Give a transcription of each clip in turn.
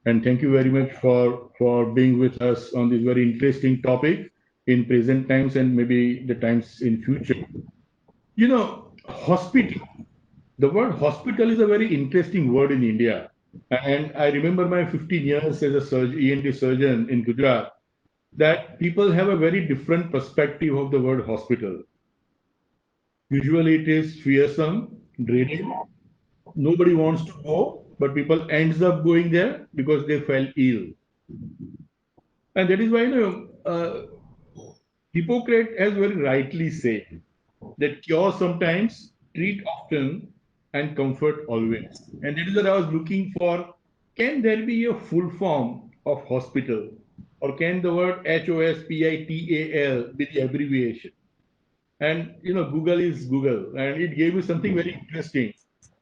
And thank you very much for being with us on this very interesting topic in present times and maybe the times in future. Hospital. The word hospital is a very interesting word in India. And I remember my 15 years as a ENT surgeon in Gujarat, that people have a very different perspective of the word hospital. Usually it is fearsome, dreaded. Nobody wants to go, but people ends up going there because they fell ill. And that is why, Hippocrates has very rightly said that cure sometimes, treat often, and comfort always. And that is what I was looking for. Can there be a full form of hospital? Or can the word HOSPITAL be the abbreviation? And Google is Google, and it gave me something very interesting.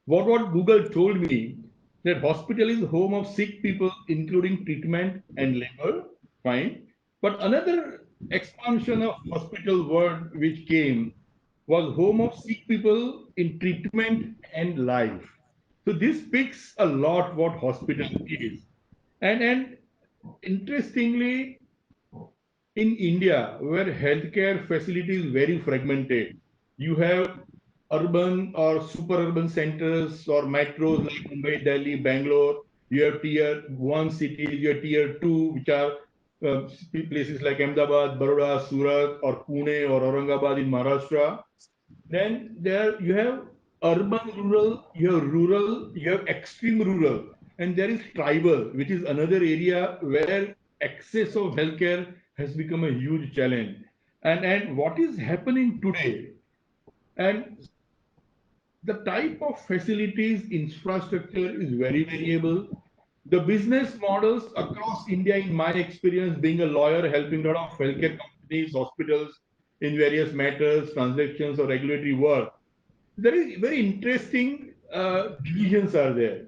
What Google told me, that hospital is home of sick people, including treatment and labor. Fine, but another expansion of hospital word which came was home of sick people in treatment and life. So this speaks a lot what hospital is, and interestingly, in India, where healthcare facility is very fragmented, you have urban or super urban centers or metros like Mumbai, Delhi, Bangalore. You have tier one cities, you have tier two, which are places like Ahmedabad, Baroda, Surat, or Pune or Aurangabad in Maharashtra. Then there you have urban rural, you have extreme rural, and there is tribal, which is another area where access of healthcare has become a huge challenge. And what is happening today, and the type of facilities infrastructure is very variable. The business models across India, in my experience, being a lawyer, helping a lot of healthcare companies, hospitals in various matters, transactions, or regulatory work, there is very interesting divisions are there.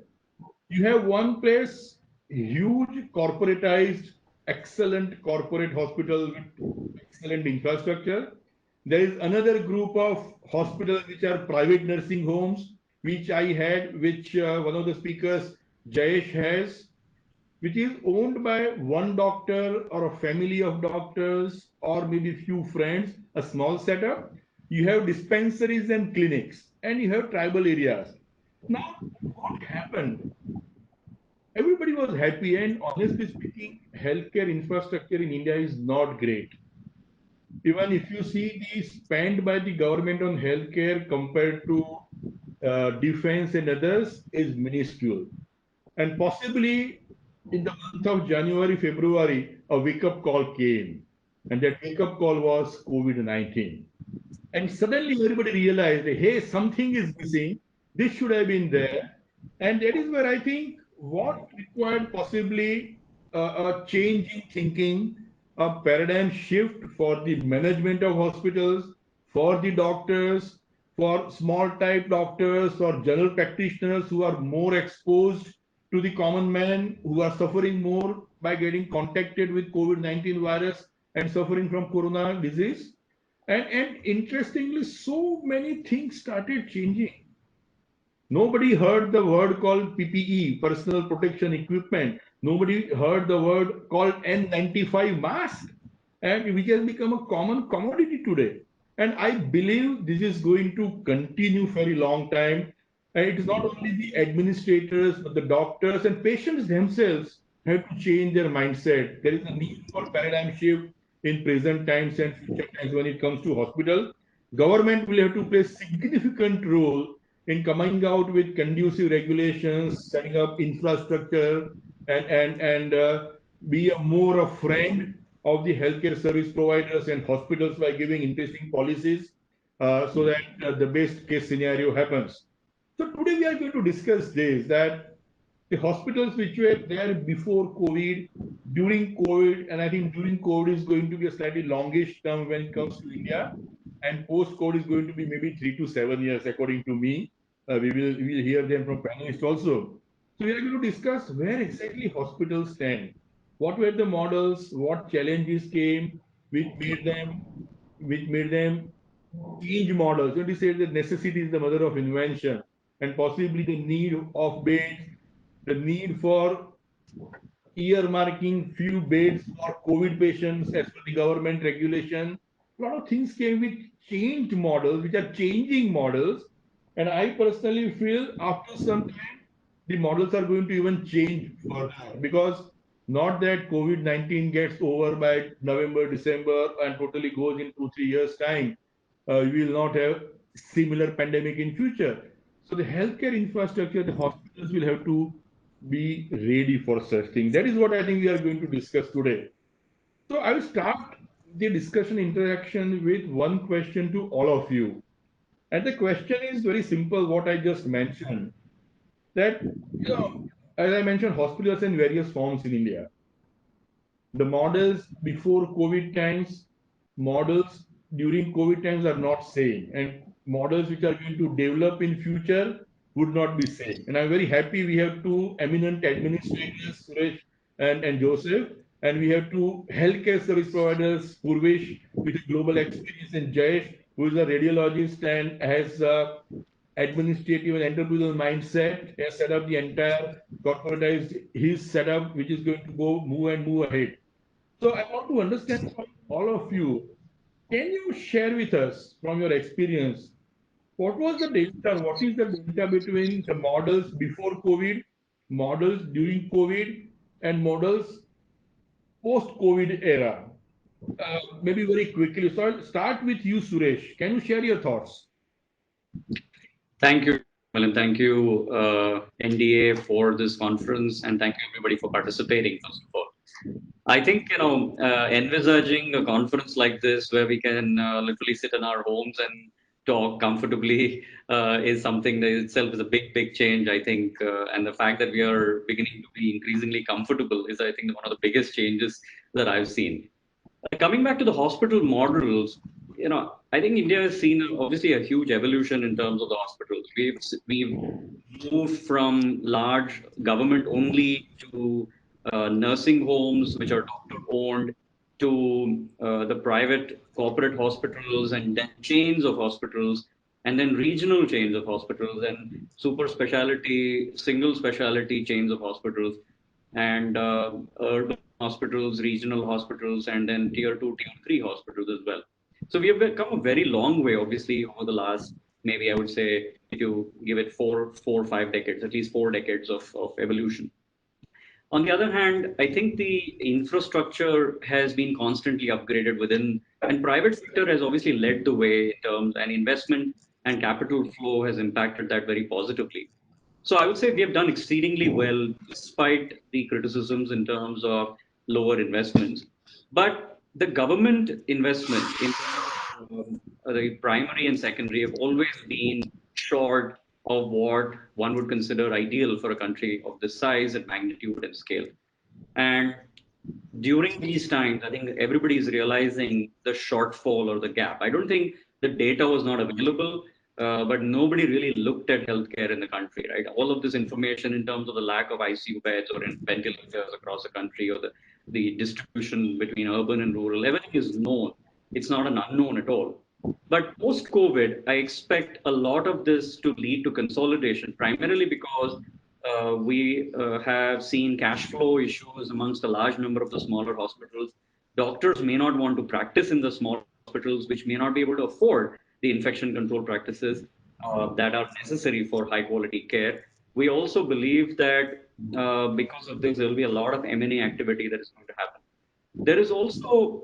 You have one place, huge corporatized, excellent corporate hospital with excellent infrastructure. There is another group of hospitals which are private nursing homes, which I had, which one of the speakers, Jayesh, has, which is owned by one doctor or a family of doctors or maybe few friends, a small setup. You have dispensaries and clinics, and you have tribal areas. Now, what happened? Everybody was happy, and honestly speaking, healthcare infrastructure in India is not great. Even if you see the spend by the government on healthcare compared to defense and others is minuscule. And possibly in the month of January, February, a wake up call came. And that wake up call was COVID-19. And suddenly everybody realized, hey, something is missing. This should have been there. And that is where I think what required possibly a change in thinking, a paradigm shift for the management of hospitals, for the doctors, for small type doctors or general practitioners who are more exposed to the common man, who are suffering more by getting contacted with COVID-19 virus and suffering from corona disease. And interestingly, so many things started changing. Nobody heard the word called PPE, personal protection equipment. Nobody heard the word called N95 mask, and which has become a common commodity today. And I believe this is going to continue for a long time. And it is not only the administrators, but the doctors and patients themselves have to change their mindset. There is a need for paradigm shift in present times and future times when it comes to hospital. Government will have to play significant role in coming out with conducive regulations, setting up infrastructure, and be a more a friend of the healthcare service providers and hospitals by giving interesting policies so that the best case scenario happens. So today we are going to discuss this, that the hospitals which were there before COVID, during COVID, and I think during COVID is going to be a slightly longish term when it comes to India, and post COVID is going to be maybe 3 to 7 years, according to me. We will hear them from panelists also. So we are going to discuss where exactly hospitals stand. What were the models? What challenges came, which made them, which made them change models? When we say that necessity is the mother of invention, and possibly the need of beds, the need for earmarking few beds for COVID patients as per the government regulation. A lot of things came with changed models, which are changing models. And I personally feel after some time, the models are going to even change further because not that COVID-19 gets over by November, December and totally goes in 2, 3 years time. We will not have similar pandemic in future. So the healthcare infrastructure, the hospitals will have to be ready for such thing. That is what I think we are going to discuss today. So I will start the discussion interaction with one question to all of you. And the question is very simple, what I just mentioned, that, as I mentioned, hospitals in various forms in India. The models before COVID times, models during COVID times are not same, and models which are going to develop in future would not be same. And I'm very happy we have two eminent administrators, Suresh and Joseph, and we have two healthcare service providers, Purvish with a global experience, and Jayesh, who is a radiologist and has administrative and entrepreneurial mindset, has set up the entire corporatized his setup, which is going to go move ahead. So I want to understand from all of you, can you share with us from your experience, what was the delta, what is the delta between the models before COVID, models during COVID, and models post-COVID era? Maybe very quickly. So I'll start with you, Suresh. Can you share your thoughts? Thank you, Milind. Thank you, NDA, for this conference, and thank you everybody for participating. First of all, I think envisaging a conference like this where we can literally sit in our homes and talk comfortably is something that itself is a big change. I think, and the fact that we are beginning to be increasingly comfortable is, I think, one of the biggest changes that I've seen. Coming back to the hospital models, I think India has seen obviously a huge evolution in terms of the hospitals. We've moved from large government only to nursing homes, which are doctor owned, to the private corporate hospitals, and then chains of hospitals, and then regional chains of hospitals, and super specialty, single specialty chains of hospitals, and urban hospitals, regional hospitals, and then tier 2, tier 3 hospitals as well. So we have come a very long way, obviously, over the last, maybe I would say, if you give it four or 5 decades, at least 4 decades of evolution. On the other hand, I think the infrastructure has been constantly upgraded within, and private sector has obviously led the way in terms, and investment and capital flow has impacted that very positively. So I would say we have done exceedingly well despite the criticisms in terms of lower investments. But the government investment in terms of the primary and secondary have always been short of what one would consider ideal for a country of this size and magnitude and scale. And during these times, I think everybody is realizing the shortfall or the gap. I don't think the data was not available, but nobody really looked at healthcare in the country, right? All of this information in terms of the lack of ICU beds or in ventilators across the country, or the distribution between urban and rural, everything is known. It's not an unknown at all. But post COVID, I expect a lot of this to lead to consolidation, primarily because we have seen cash flow issues amongst a large number of the smaller hospitals. Doctors may not want to practice in the small hospitals, which may not be able to afford the infection control practices that are necessary for high quality care. We also believe that because of this, there will be a lot of M&A activity that is going to happen. There is also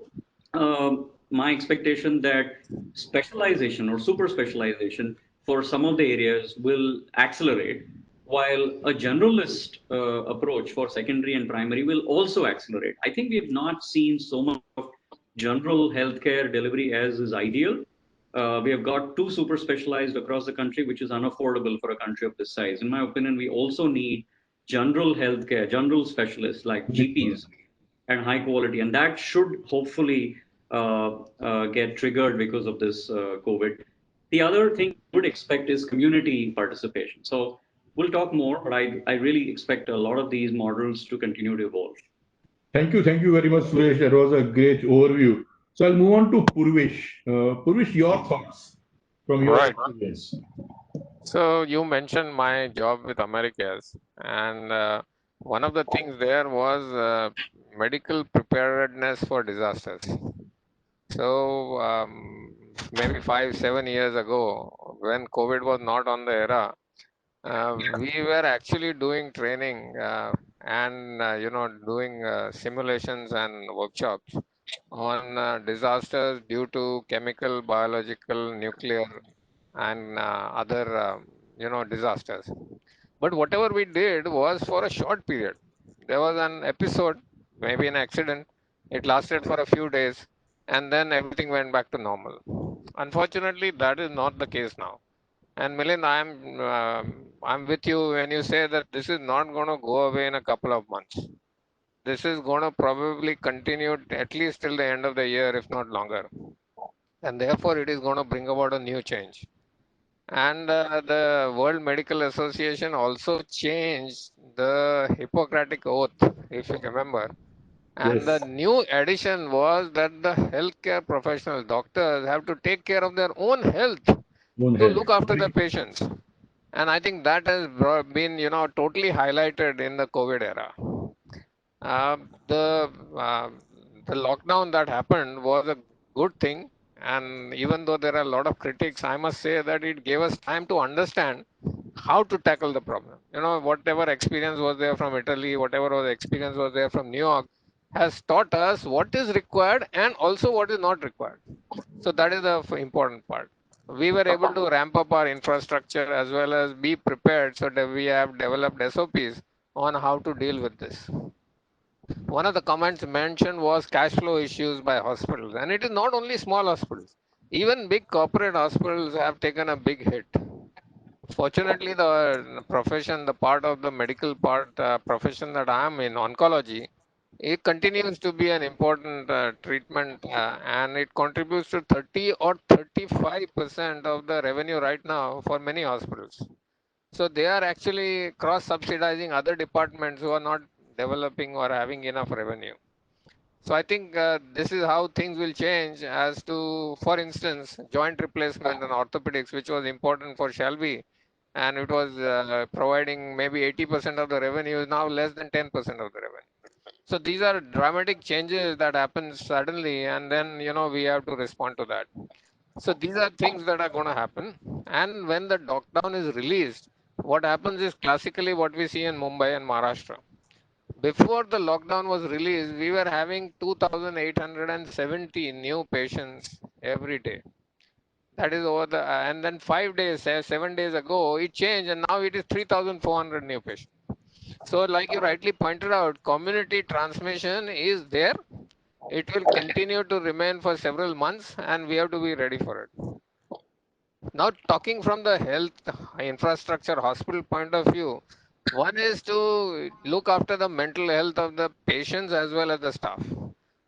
my expectation that specialization or super specialization for some of the areas will accelerate, while a generalist approach for secondary and primary will also accelerate. I think we've not seen so much of general healthcare delivery as is ideal. We have got too super specialized across the country, which is unaffordable for a country of this size. In my opinion, we also need general healthcare, general specialists like GPs and high quality, and that should hopefully get triggered because of this COVID. The other thing I would expect is community participation. So we'll talk more, but I really expect a lot of these models to continue to evolve. Thank you very much, Suresh. That was a great overview. So I'll move on to Purvish. Purvish, your thoughts from your Right. experience. So you mentioned my job with Americas, and One of the things there was medical preparedness for disasters. So maybe 5-7 years ago, when COVID was not on the era, we were actually doing training and doing simulations and workshops on disasters due to chemical, biological, nuclear, and other disasters. But whatever we did was for a short period. There was an episode, maybe an accident. It lasted for a few days, and then everything went back to normal. Unfortunately, that is not the case now. And Milind, I'm with you when you say that this is not going to go away in a couple of months. This is going to probably continue at least till the end of the year, if not longer. And therefore, it is going to bring about a new change. And the World Medical Association also changed the Hippocratic Oath, if you remember. And the Yes, new addition was that the healthcare professionals, doctors, have to take care of their own health own to health. look after the patients. And I think that has been, totally highlighted in the COVID era. Uh, the uh, the lockdown that happened was a good thing, and even though there are a lot of critics, I must say that it gave us time to understand how to tackle the problem. Whatever experience was there from Italy, whatever was experience was there from New York, has taught us what is required and also what is not required. So that is the important part. We were able to ramp up our infrastructure as well as be prepared so that we have developed SOPs on how to deal with this. One of the comments mentioned was cash flow issues by hospitals, and it is not only small hospitals. Even big corporate hospitals have taken a big hit. Fortunately, the profession, the part of the medical part profession that I am in, oncology, it continues to be an important treatment, and it contributes to 30 or 35% of the revenue right now for many hospitals. So they are actually cross subsidizing other departments who are not developing or having enough revenue. So I think this is how things will change as to, for instance, joint replacement and orthopedics, which was important for Shelby, and it was providing maybe 80% of the revenue, is now less than 10% of the revenue. So these are dramatic changes that happen suddenly, and then we have to respond to that. So these are things that are going to happen. And when the lockdown is released, what happens is classically what we see in Mumbai and Maharashtra. Before the lockdown was released, we were having 2,870 new patients every day. That is over the, and then 5 days, 7 days ago, it changed, and now it is 3,400 new patients. So, like you rightly pointed out, community transmission is there. It will continue to remain for several months, and we have to be ready for it. Now, talking from the health infrastructure hospital point of view, one is to look after the mental health of the patients as well as the staff.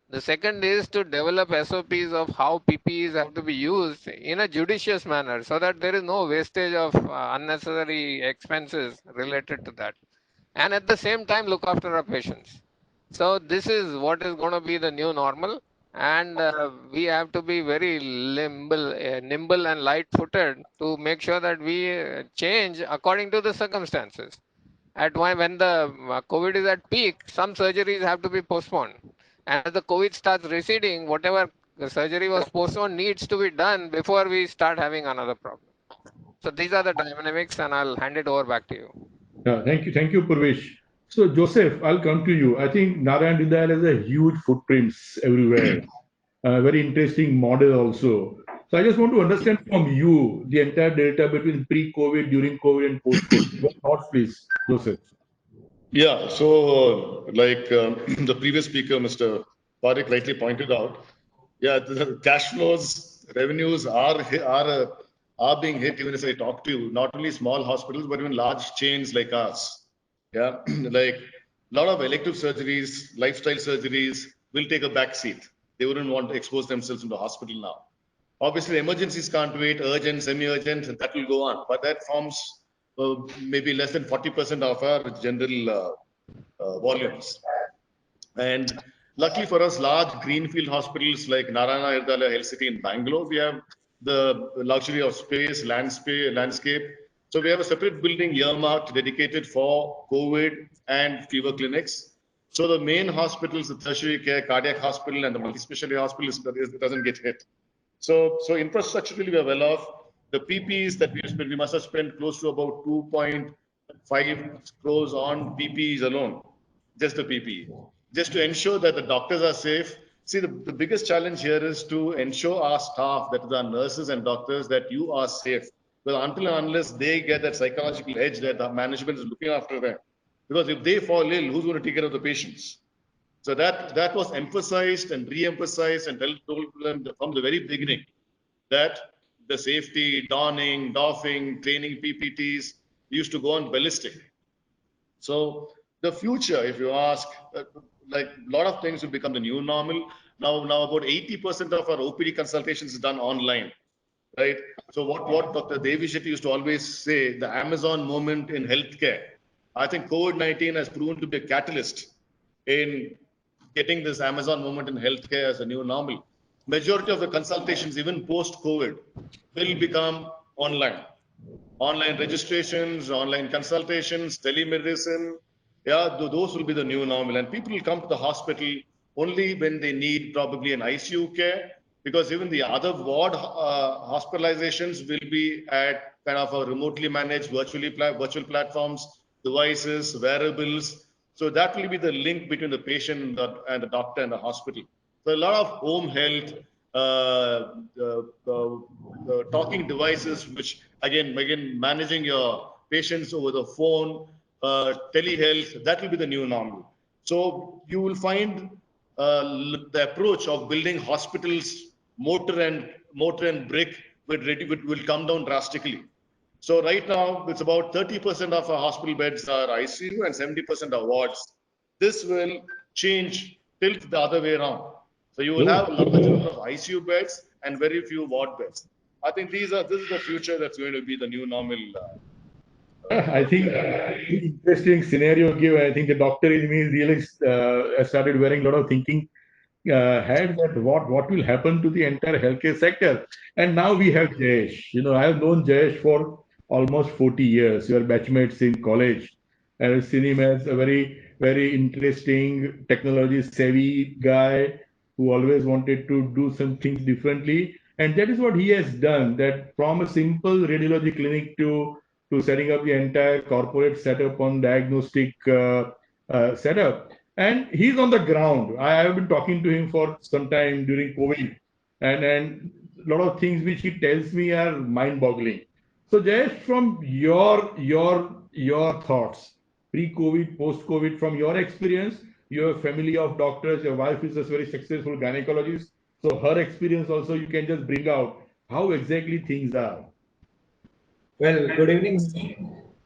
The second is to develop SOPs of how PPEs have to be used in a judicious manner so that there is no wastage of unnecessary expenses related to that. And at the same time, look after our patients. So, this is what is going to be the new normal, and we have to be very nimble and light-footed to make sure that we change according to the circumstances. When the COVID is at peak, some surgeries have to be postponed, and as the COVID starts receding, whatever the surgery was postponed needs to be done before we start having another problem. So these are the dynamics, and I'll hand it over back to you. Thank you, Purvish. So, Joseph, I'll come to you. I think Narayan Didal has a huge footprints everywhere. Very interesting model also. So, I just want to understand from you the entire data between pre-COVID, during COVID, and post-COVID. Your thoughts, please, Joseph. Yeah, so like the previous speaker, Mr. Parikh, rightly pointed out, yeah, the cash flows, revenues are being hit. Even as I talk to you, not only small hospitals but even large chains like us. Yeah, like a lot of elective surgeries, lifestyle surgeries will take a back seat. They wouldn't want to expose themselves in the hospital now. Obviously, emergencies can't wait, urgent, semi-urgent, and that will go on. But that forms maybe less than 40% of our general volumes. And luckily for us, large greenfield hospitals like Narayana Hrudayalaya Health City in Bangalore, we have the luxury of space, landscape, So we have a separate building earmarked, dedicated for COVID and fever clinics. So the main hospitals, the tertiary care, cardiac hospital, and the multi-specialty hospital doesn't get hit. So infrastructurally, we are well off. The PPEs that we spent, we must have spent close to about 2.5 crores on PPEs alone, just the PPE, just to ensure that the doctors are safe. See, the biggest challenge here is to ensure our staff, that is our nurses and doctors, that you are safe. Because until and unless they get that psychological edge that the management is looking after them, because if they fall ill, who's going to take care of the patients? So that was emphasized and re-emphasized and told them from the very beginning that the safety, donning, doffing, training PPTs used to go on ballistic. So the future, if you ask, like a lot of things will become the new normal. Now about 80% of our OPD consultations is done online, right? So what Dr. Devi Shetty used to always say, the Amazon moment in healthcare. I think COVID-19 has proven to be a catalyst in getting this Amazon moment in healthcare as a new normal. Majority of the consultations, even post-COVID, will become online. Online registrations, online consultations, telemedicine. Yeah, those will be the new normal. And people will come to the hospital only when they need probably an ICU care, because even the other ward hospitalizations will be at kind of a remotely managed virtual platforms, devices, wearables. So that will be the link between the patient and the doctor and the hospital. So a lot of home health, the talking devices, which again managing your patients over the phone, telehealth, that will be the new normal. So you will find the approach of building hospitals mortar and brick will come down drastically. So right now, it's about 30% of our hospital beds are ICU and 70% are wards. This will change, tilt the other way around. So you will have a large number of ICU beds and very few ward beds. I think this is the future that's going to be the new normal. I think interesting scenario give. I think the doctor in me really started wearing a lot of thinking had that what will happen to the entire healthcare sector. And now we have Jayesh. I have known Jayesh for almost 40 years. We were batchmates in college. I've seen him as a very, very interesting, technology savvy guy who always wanted to do some things differently. And that is what he has done, that from a simple radiology clinic to setting up the entire corporate setup on diagnostic setup. And he's on the ground. I have been talking to him for some time during COVID, and a lot of things which he tells me are mind-boggling. So, Jayesh, from your thoughts, pre-COVID, post-COVID, from your experience, you have a family of doctors. Your wife is a very successful gynecologist. So, her experience also you can just bring out how exactly things are. Well, good evening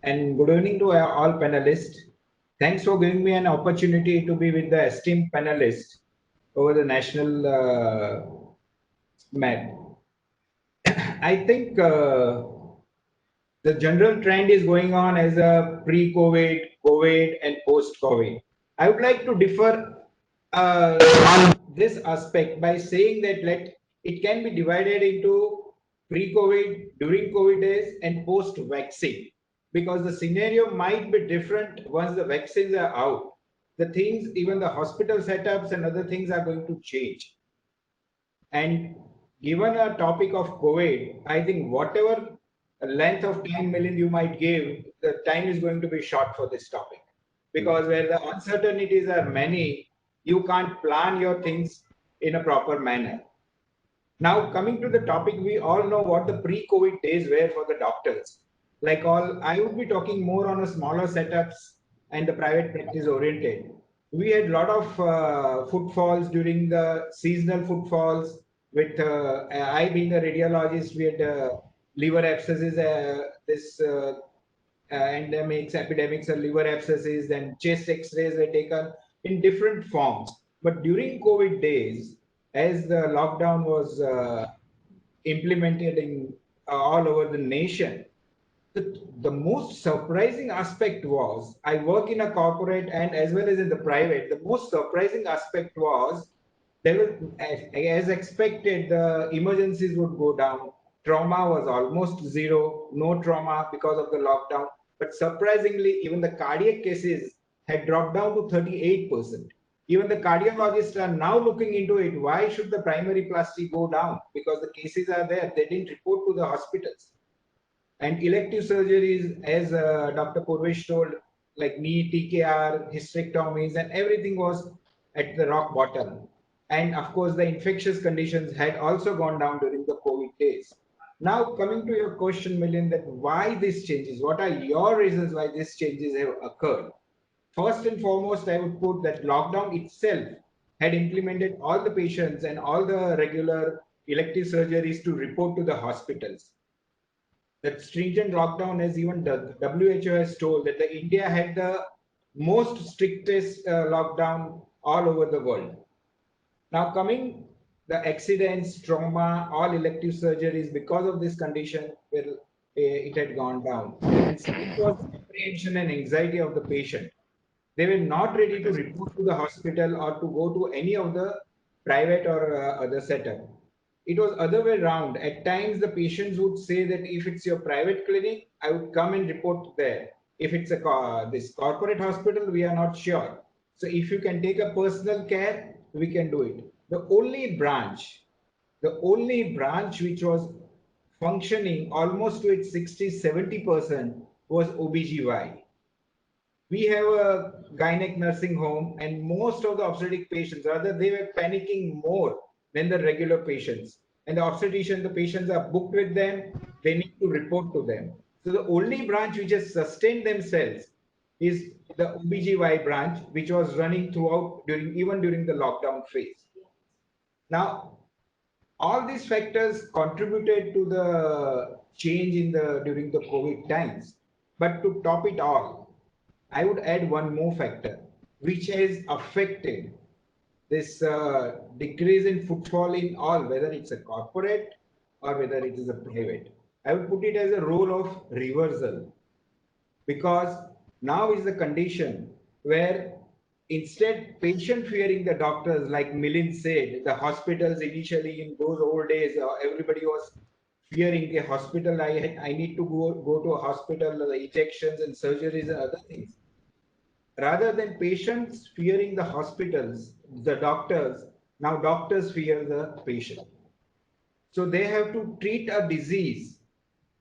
and good evening to all panelists. Thanks for giving me an opportunity to be with the esteemed panelists over the national map. I think the general trend is going on as a pre-COVID, COVID, and post-COVID. I would like to differ on this aspect by saying that it can be divided into pre-COVID, during COVID days, and post-vaccine, because the scenario might be different once the vaccines are out. The things, even the hospital setups and other things are going to change. And given a topic of COVID, I think whatever length of time, Milind, you might give, the time is going to be short for this topic. Because where the uncertainties are many, you can't plan your things in a proper manner. Now, coming to the topic, we all know what the pre-COVID days were for the doctors. I would be talking more on a smaller setups and the private practice oriented. We had a lot of footfalls during the seasonal footfalls. With I being a radiologist, we had liver abscesses, epidemics of liver abscesses, then chest x-rays were taken in different forms. But during COVID days, as the lockdown was implemented in all over the nation, the most surprising aspect was, I work in a corporate and as well as in the private, the most surprising aspect was, there was, as expected, the emergencies would go down. Trauma was almost zero, no trauma because of the lockdown. But surprisingly, even the cardiac cases had dropped down to 38%. Even the cardiologists are now looking into it. Why should the primary plasty go down? Because the cases are there. They didn't report to the hospitals. And elective surgeries, as Dr. Purvish told, like knee, TKR, hysterectomies, and everything was at the rock bottom. And of course, the infectious conditions had also gone down during the COVID days. Now, coming to your question, Milind, that why these changes? What are your reasons why these changes have occurred? First and foremost, I would put that lockdown itself had implemented all the patients and all the regular elective surgeries to report to the hospitals. That stringent lockdown, as even the WHO has told, that the India had the most strictest lockdown all over the world. Now coming the accidents, trauma, all elective surgeries because of this condition, well, it had gone down. And second was apprehension and anxiety of the patient. They were not ready to report to the hospital or to go to any of the private or other setup. It was other way around. At times, the patients would say that if it's your private clinic, I would come and report there. If it's a this corporate hospital, we are not sure. So if you can take a personal care, we can do it. The only branch which was functioning almost to its 60-70% was OBGY. We have a gynec nursing home, and most of the obstetric patients, rather, they were panicking more than the regular patients. And the obstetrician, the patients are booked with them, they need to report to them. So the only branch which has sustained themselves is the OBGY branch, which was running throughout even during the lockdown phase. Now, all these factors contributed to the change in the during the COVID times. But to top it all, I would add one more factor, which has affected this decrease in footfall in all, whether it's a corporate or whether it is a private. I would put it as a role of reversal, because now is the condition where instead patient fearing the doctors, like Milind said, the hospitals initially in those old days, everybody was fearing a hospital. I need to go to a hospital, injections and surgeries and other things. Rather than patients fearing the hospitals, the doctors, now doctors fear the patient. So they have to treat a disease.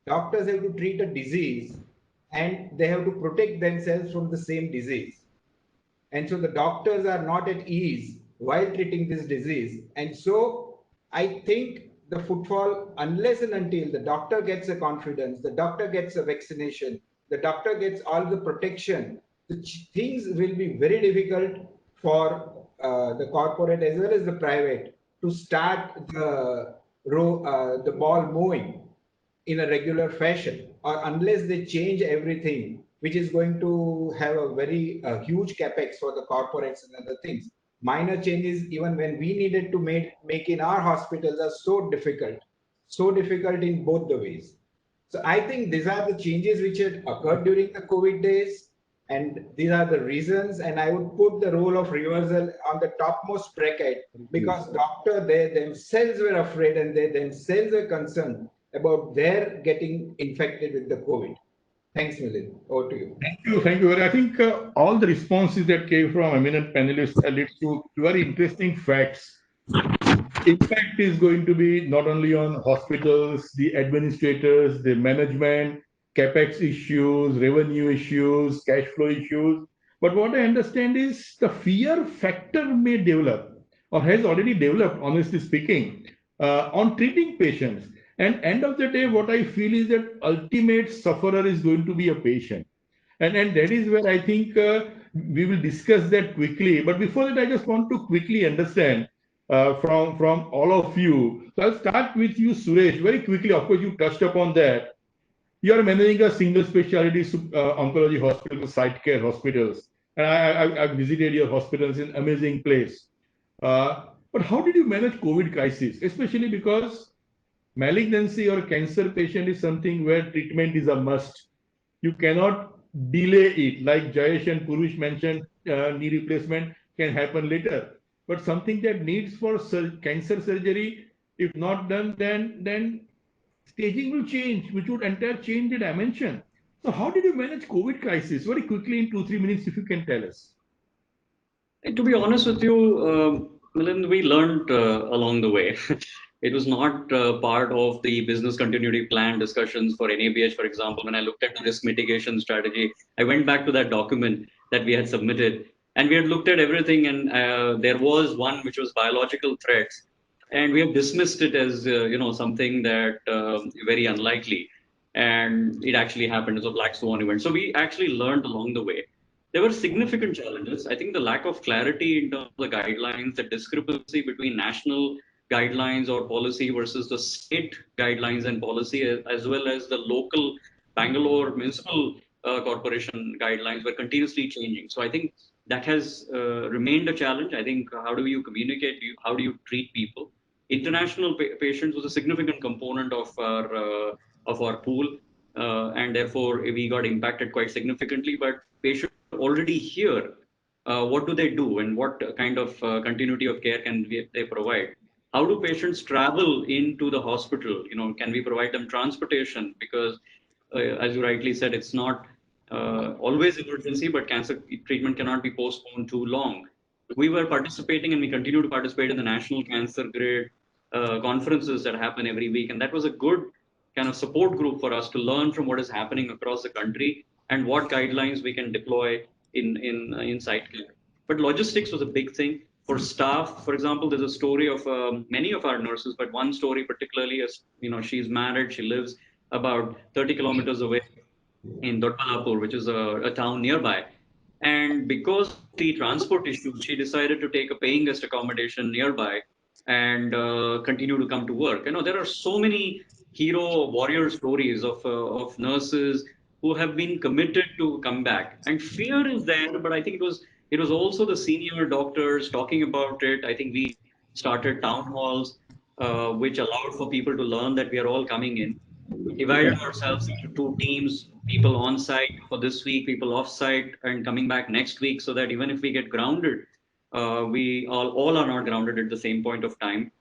Doctors have to treat a disease, and they have to protect themselves from the same disease. And so the doctors are not at ease while treating this disease. And so I think the footfall, unless and until the doctor gets a confidence, the doctor gets a vaccination, the doctor gets all the protection, the things will be very difficult for the corporate as well as the private to start the ball moving in a regular fashion, or unless they change everything, which is going to have a very huge capex for the corporates and other things. Minor changes, even when we needed to make in our hospitals, are so difficult in both the ways. So I think these are the changes which had occurred during the COVID days, and these are the reasons. And I would put the role of reversal on the topmost bracket, because doctors, they themselves were afraid and they themselves were concerned about their getting infected with the COVID. Thanks, Milind. Over to you. Thank you. I think all the responses that came from eminent panelists led to very interesting facts. Impact is going to be not only on hospitals, the administrators, the management, capex issues, revenue issues, cash flow issues. But what I understand is the fear factor may develop, or has already developed, honestly speaking, on treating patients. And end of the day, what I feel is that ultimate sufferer is going to be a patient. And that is where I think we will discuss that quickly. But before that, I just want to quickly understand from all of you. So I'll start with you, Suresh, very quickly. Of course, you touched upon that. You are managing a single specialty oncology hospital, site care hospitals. And I've visited your hospitals, in amazing place. But how did you manage COVID crisis, especially because malignancy or cancer patient is something where treatment is a must. You cannot delay it. Like Jayesh and Purvish mentioned, knee replacement can happen later. But something that needs for cancer surgery, if not done, then staging will change, which would entire change the dimension. So how did you manage COVID crisis? Very quickly in 2-3 minutes, if you can tell us. And to be honest with you, Milind, we learned along the way. It was not part of the business continuity plan discussions for NABH, for example. When I looked at the risk mitigation strategy, I went back to that document that we had submitted, and we had looked at everything, and there was one which was biological threats, and we have dismissed it as something that very unlikely, and it actually happened as a black swan event. So we actually learned along the way. There were significant challenges. I think the lack of clarity in terms of the guidelines, the discrepancy between national guidelines or policy versus the state guidelines and policy, as well as the local Bangalore municipal corporation guidelines were continuously changing. So I think that has remained a challenge. I think how do you communicate? How do you treat people? International patients was a significant component of our pool, and therefore we got impacted quite significantly. But patients already here, what do they do and what kind of continuity of care can they provide? How do patients travel into the hospital? Can we provide them transportation? Because as you rightly said, it's not always emergency, but cancer treatment cannot be postponed too long. We were participating and we continue to participate in the National Cancer Grid conferences that happen every week. And that was a good kind of support group for us to learn from what is happening across the country and what guidelines we can deploy in site care. But logistics was a big thing for staff. For example, there's a story of many of our nurses, but one story particularly is, she's married, she lives about 30 kilometers away in Dotpalapur, which is a town nearby. And because of the transport issues, she decided to take a paying guest accommodation nearby and continue to come to work. There are so many hero warrior stories of nurses who have been committed to come back. And fear is there, but I think it was also the senior doctors talking about it. I think we started town halls, which allowed for people to learn that we are all coming in. We divided ourselves into two teams, people on site for this week, people off site and coming back next week, so that even if we get grounded, we all are not grounded at the same point of time.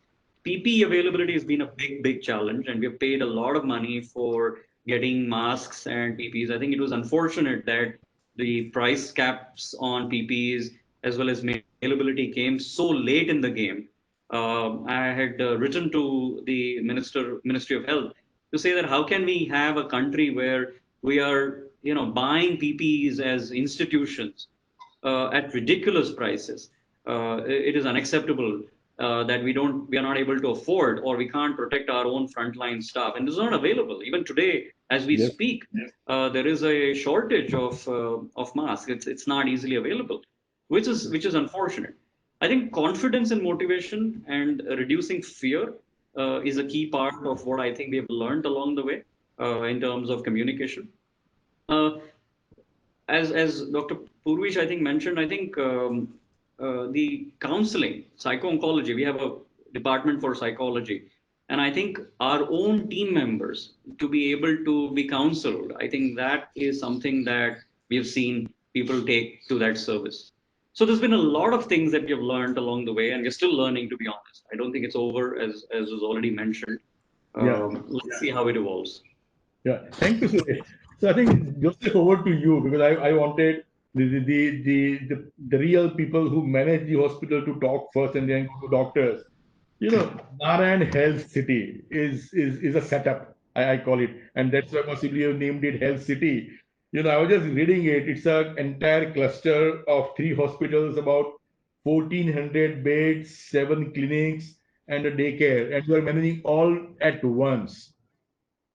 PPE availability has been a big challenge, and we have paid a lot of money for getting masks and PPEs. I think it was unfortunate that the price caps on PPEs as well as availability came so late in the game. I had written to the Ministry of Health to say that how can we have a country where we are buying PPEs as institutions at ridiculous prices. It is unacceptable that we are not able to afford, or we can't protect our own frontline staff, and it's not available. Even today, as we speak, there is a shortage of masks. It's not easily available, which is unfortunate. I think confidence and motivation and reducing fear is a key part of what I think we have learned along the way in terms of communication. Uh, as Dr. Purvish, I think, mentioned, I think the counseling, psycho-oncology, we have a department for psychology. And I think our own team members to be able to be counseled, I think that is something that we have seen people take to that service. So there's been a lot of things that we have learned along the way, and we're still learning, to be honest. I don't think it's over, as was already mentioned. Let's see how it evolves. Yeah, thank you, Suresh. So I think Joseph, over to you, because I wanted the real people who manage the hospital to talk first and then go to doctors. Narayan Health City is a setup, I call it, and that's why possibly you named it Health City. I was just reading it. It's an entire cluster of 3 hospitals, about 1,400 beds, 7 clinics, and a daycare, and you are managing all at once.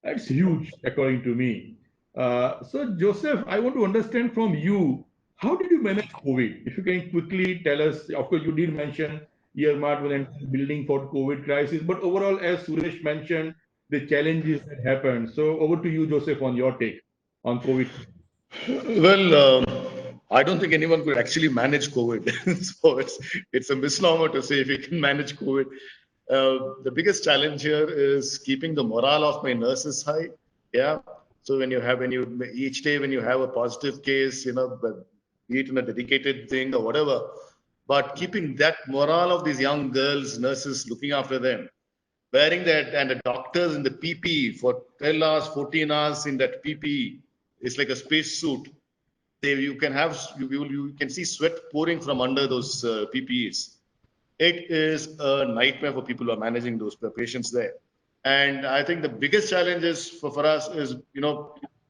That's huge, according to me. So, Joseph, I want to understand from you, how did you manage COVID? If you can quickly tell us, of course, you did mention earmark and building for COVID crisis, but overall, as Suresh mentioned, the challenges that happened. So, over to you, Joseph, on your take on COVID. Well, I don't think anyone could actually manage COVID. So it's a misnomer to say if you can manage COVID. The biggest challenge here is keeping the morale of my nurses high. Yeah. So when you each day when you have a positive case, be it in a dedicated thing or whatever, but keeping that morale of these young girls, nurses, looking after them. wearing that, and the doctors in the PPE for 12 hours, 14 hours in that PPE. It's like a space suit. You can see sweat pouring from under those PPEs. It is a nightmare for people who are managing those patients there. And I think the biggest challenge is for us is,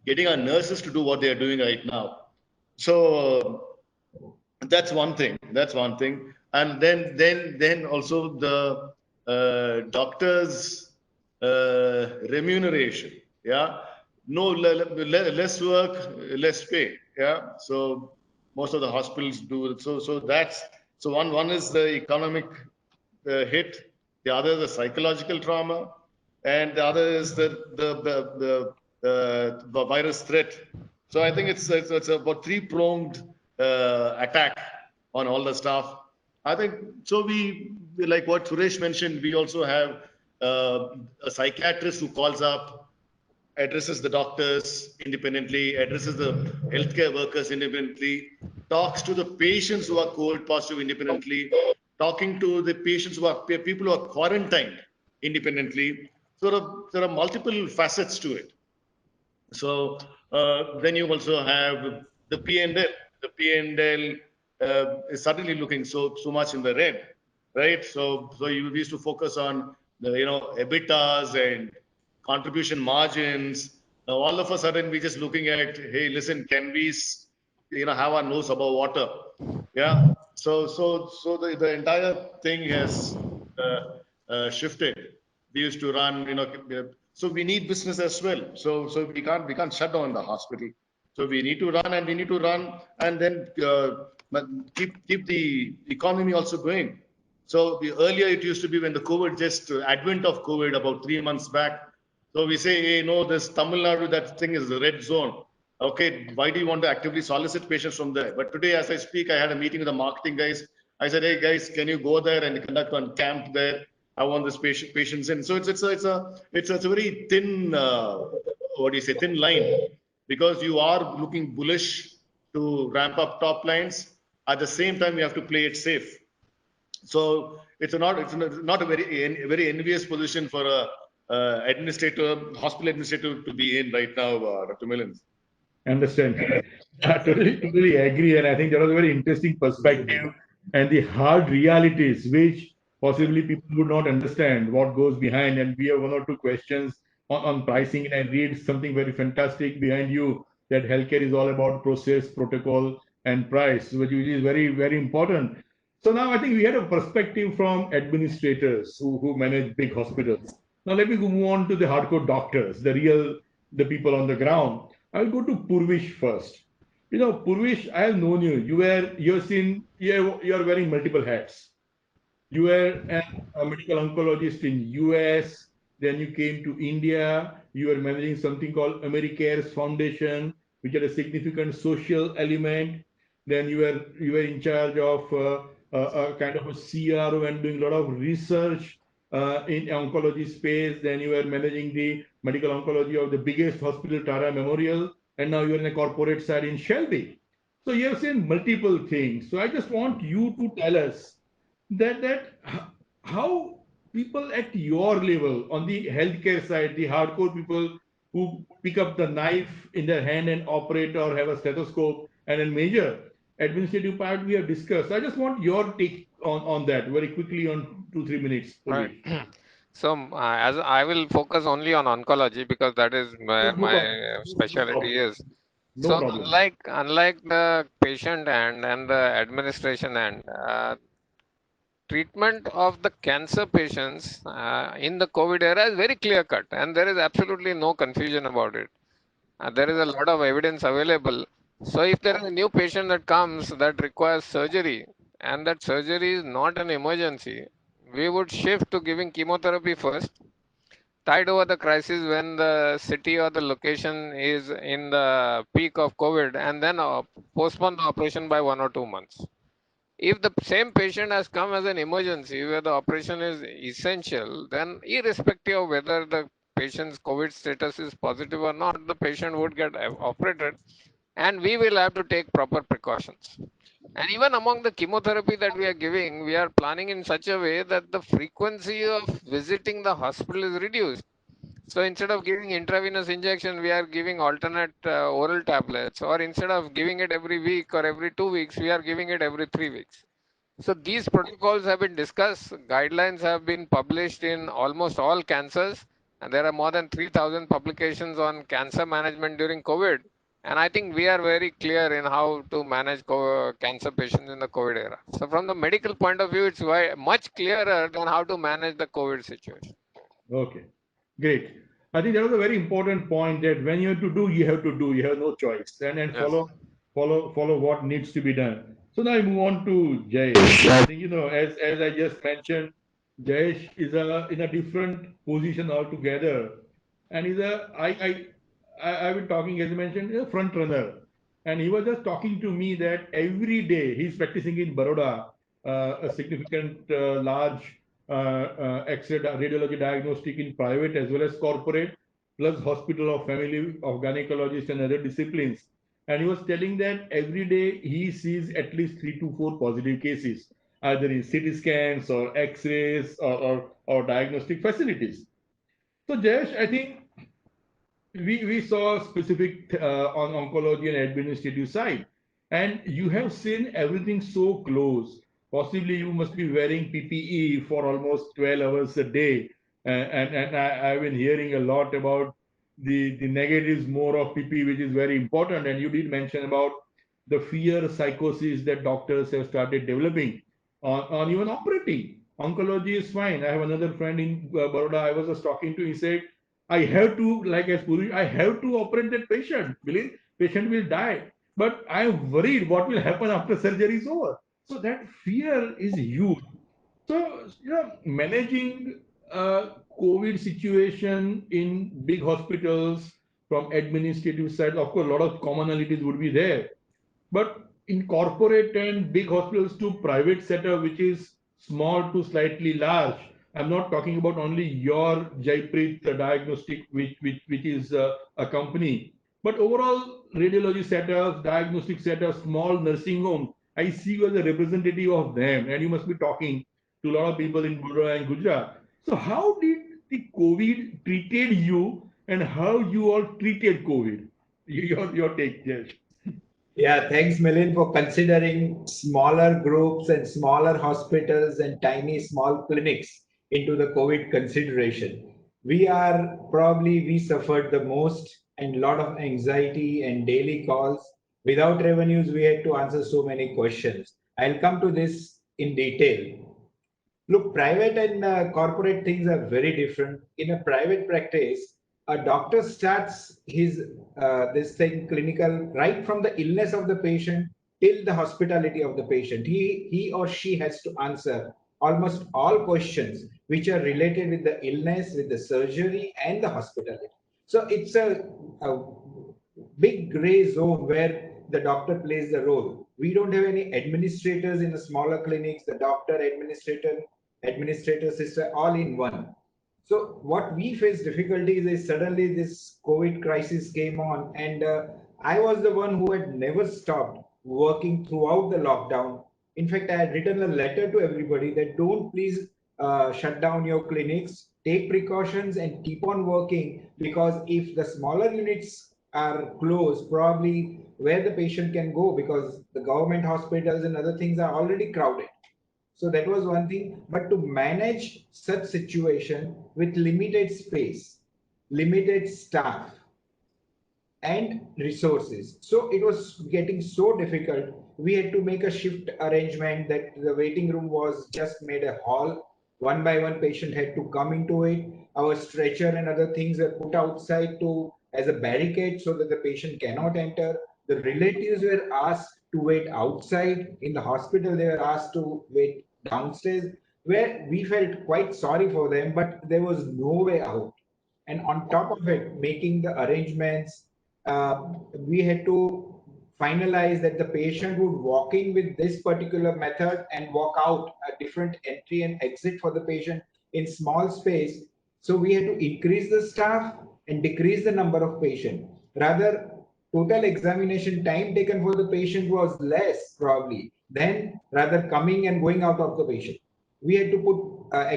getting our nurses to do what they are doing right now. So that's one thing. That's one thing. And then also the doctors' remuneration. Yeah, no less work, less pay. Yeah, so most of the hospitals do it. So that's one is the economic hit. The other is the psychological trauma, and the other is the virus threat. So I think it's about three-pronged attack on all the stuff. I think so. We like what Suresh mentioned. We also have a psychiatrist who calls up, addresses the doctors independently, addresses the healthcare workers independently, talks to the patients who are COVID positive independently, talking to the patients who are people who are quarantined independently. So there are multiple facets to it. So then you also have the P&L. The P&L is suddenly looking so much in the red, right? So we used to focus on the EBITDAs and contribution margins. Now all of a sudden we're just looking at, hey, listen, can we have our nose above water? Yeah. So the entire thing has shifted. We used to run, so we need business as well. So we can't shut down the hospital. So we need to run, and then keep the economy also going. So earlier it used to be when the COVID, just advent of COVID about 3 months back. So we say, hey, no, this Tamil Nadu, that thing is the red zone. Okay, why do you want to actively solicit patients from there? But today, as I speak, I had a meeting with the marketing guys. I said, hey guys, can you go there and conduct one camp there? I want this patients in. So it's a very thin thin line, because you are looking bullish to ramp up top lines. At the same time, you have to play it safe. So it's not a very envious position for a hospital administrator to be in right now, Dr. Milind. Understand. I totally agree. And I think that was a very interesting perspective and the hard realities which possibly people would not understand what goes behind. And we have one or two questions on pricing. And I read something very fantastic behind you, that healthcare is all about process, protocol, and price, which is very, very important. So now I think we had a perspective from administrators who manage big hospitals. Now let me move on to the hardcore doctors, the people on the ground. I'll go to Purvish first. Purvish, I have known you. You're wearing multiple hats. You were a medical oncologist in US, then you came to India. You were managing something called AmeriCares Foundation, which had a significant social element. Then you were in charge of a kind of a CRO and doing a lot of research in oncology space. Then you were managing the medical oncology of the biggest hospital, Tara Memorial, and now you're in a corporate side in Shelby. So you have seen multiple things. So I just want you to tell us that how people at your level on the healthcare side, the hardcore people who pick up the knife in their hand and operate or have a stethoscope and then measure administrative part we have discussed. I just want your take on that very quickly on 2-3 minutes. Right. So as I will focus only on oncology because that is where No my problem. No specialty problem. is. No So problem. unlike the patient end and the administration end, treatment of the cancer patients in the COVID era is very clear cut, and there is absolutely no confusion about it. There is a lot of evidence available. So if there is a new patient that comes that requires surgery, and that surgery is not an emergency, we would shift to giving chemotherapy first, tide over the crisis when the city or the location is in the peak of COVID, and then postpone the operation by 1 or 2 months. If the same patient has come as an emergency where the operation is essential, then irrespective of whether the patient's COVID status is positive or not, the patient would get operated and we will have to take proper precautions. And even among the chemotherapy that we are giving, we are planning in such a way that the frequency of visiting the hospital is reduced. So instead of giving intravenous injection, we are giving alternate oral tablets, or instead of giving it every week or every 2 weeks, we are giving it every 3 weeks. So these protocols have been discussed, guidelines have been published in almost all cancers, and there are more than 3,000 publications on cancer management during COVID. And I think we are very clear in how to manage cancer patients in the COVID era. So from the medical point of view, it's much clearer than how to manage the COVID situation. Okay, great. I think that was a very important point that when you have to do, you have to do. You have no choice, and Yes. follow what needs to be done. So now I move on to Jayesh. I think as I just mentioned, Jayesh is in a different position altogether, and he's a I've been talking, as you mentioned, a front runner, and he was just talking to me that every day he's practicing in Baroda, a significant large X-ray radiology diagnostic in private as well as corporate, plus hospital of family of gynecologists and other disciplines. And he was telling that every day he sees at least 3 to 4 positive cases, either in CT scans or X-rays or diagnostic facilities. So, Jayesh, I think we saw specific on oncology and administrative side, and you have seen everything so close. Possibly you must be wearing PPE for almost 12 hours a day, and I've been hearing a lot about the negatives more of PPE, which is very important. And you did mention about the fear psychosis that doctors have started developing on even operating. Oncology is fine. I have another friend in Baroda. I was just talking to. He said, I have to, like as Purvish, I have to operate that patient. Milind, patient will die. But I am worried what will happen after surgery is over. So that fear is huge. So, managing COVID situation in big hospitals from administrative side, of course, a lot of commonalities would be there. But in corporate and big hospitals to private setup, which is small to slightly large, I'm not talking about only your Jaipreet diagnostic, which is a company, but overall radiology setups, diagnostic setups, small nursing homes. I see you as a representative of them, and you must be talking to a lot of people in Baroda and Gujarat. So, how did the COVID treated you, and how you all treated COVID? Your take, yes. Yeah, thanks, Milind, for considering smaller groups and smaller hospitals and tiny small clinics into the COVID consideration. We suffered the most and a lot of anxiety and daily calls. Without revenues, we had to answer so many questions. I'll come to this in detail. Look, private and corporate things are very different. In a private practice, a doctor starts his this thing clinical right from the illness of the patient till the hospitality of the patient. He or she has to answer almost all questions which are related with the illness, with the surgery, and the hospitality. So it's a big gray zone where the doctor plays the role. We don't have any administrators in the smaller clinics, the doctor, administrator, sister, all in one. So what we face difficulties is suddenly this COVID crisis came on, and I was the one who had never stopped working throughout the lockdown. In fact, I had written a letter to everybody that don't please shut down your clinics, take precautions, and keep on working, because if the smaller units are closed, probably where the patient can go, because the government hospitals and other things are already crowded. So that was one thing. But to manage such situation with limited space, limited staff, and resources. So it was getting so difficult. We had to make a shift arrangement that the waiting room was just made a hall. One by one patient had to come into it. Our stretcher and other things were put outside to as a barricade so that the patient cannot enter. The relatives were asked to wait outside. In the hospital, they were asked to wait downstairs, where we felt quite sorry for them, but there was no way out. And on top of it, making the arrangements, we had to finalize that the patient would walk in with this particular method and walk out a different entry and exit for the patient in small space. So we had to increase the staff and decrease the number of patients. Rather, total examination time taken for the patient was less probably than rather coming and going out of the patient. We had to put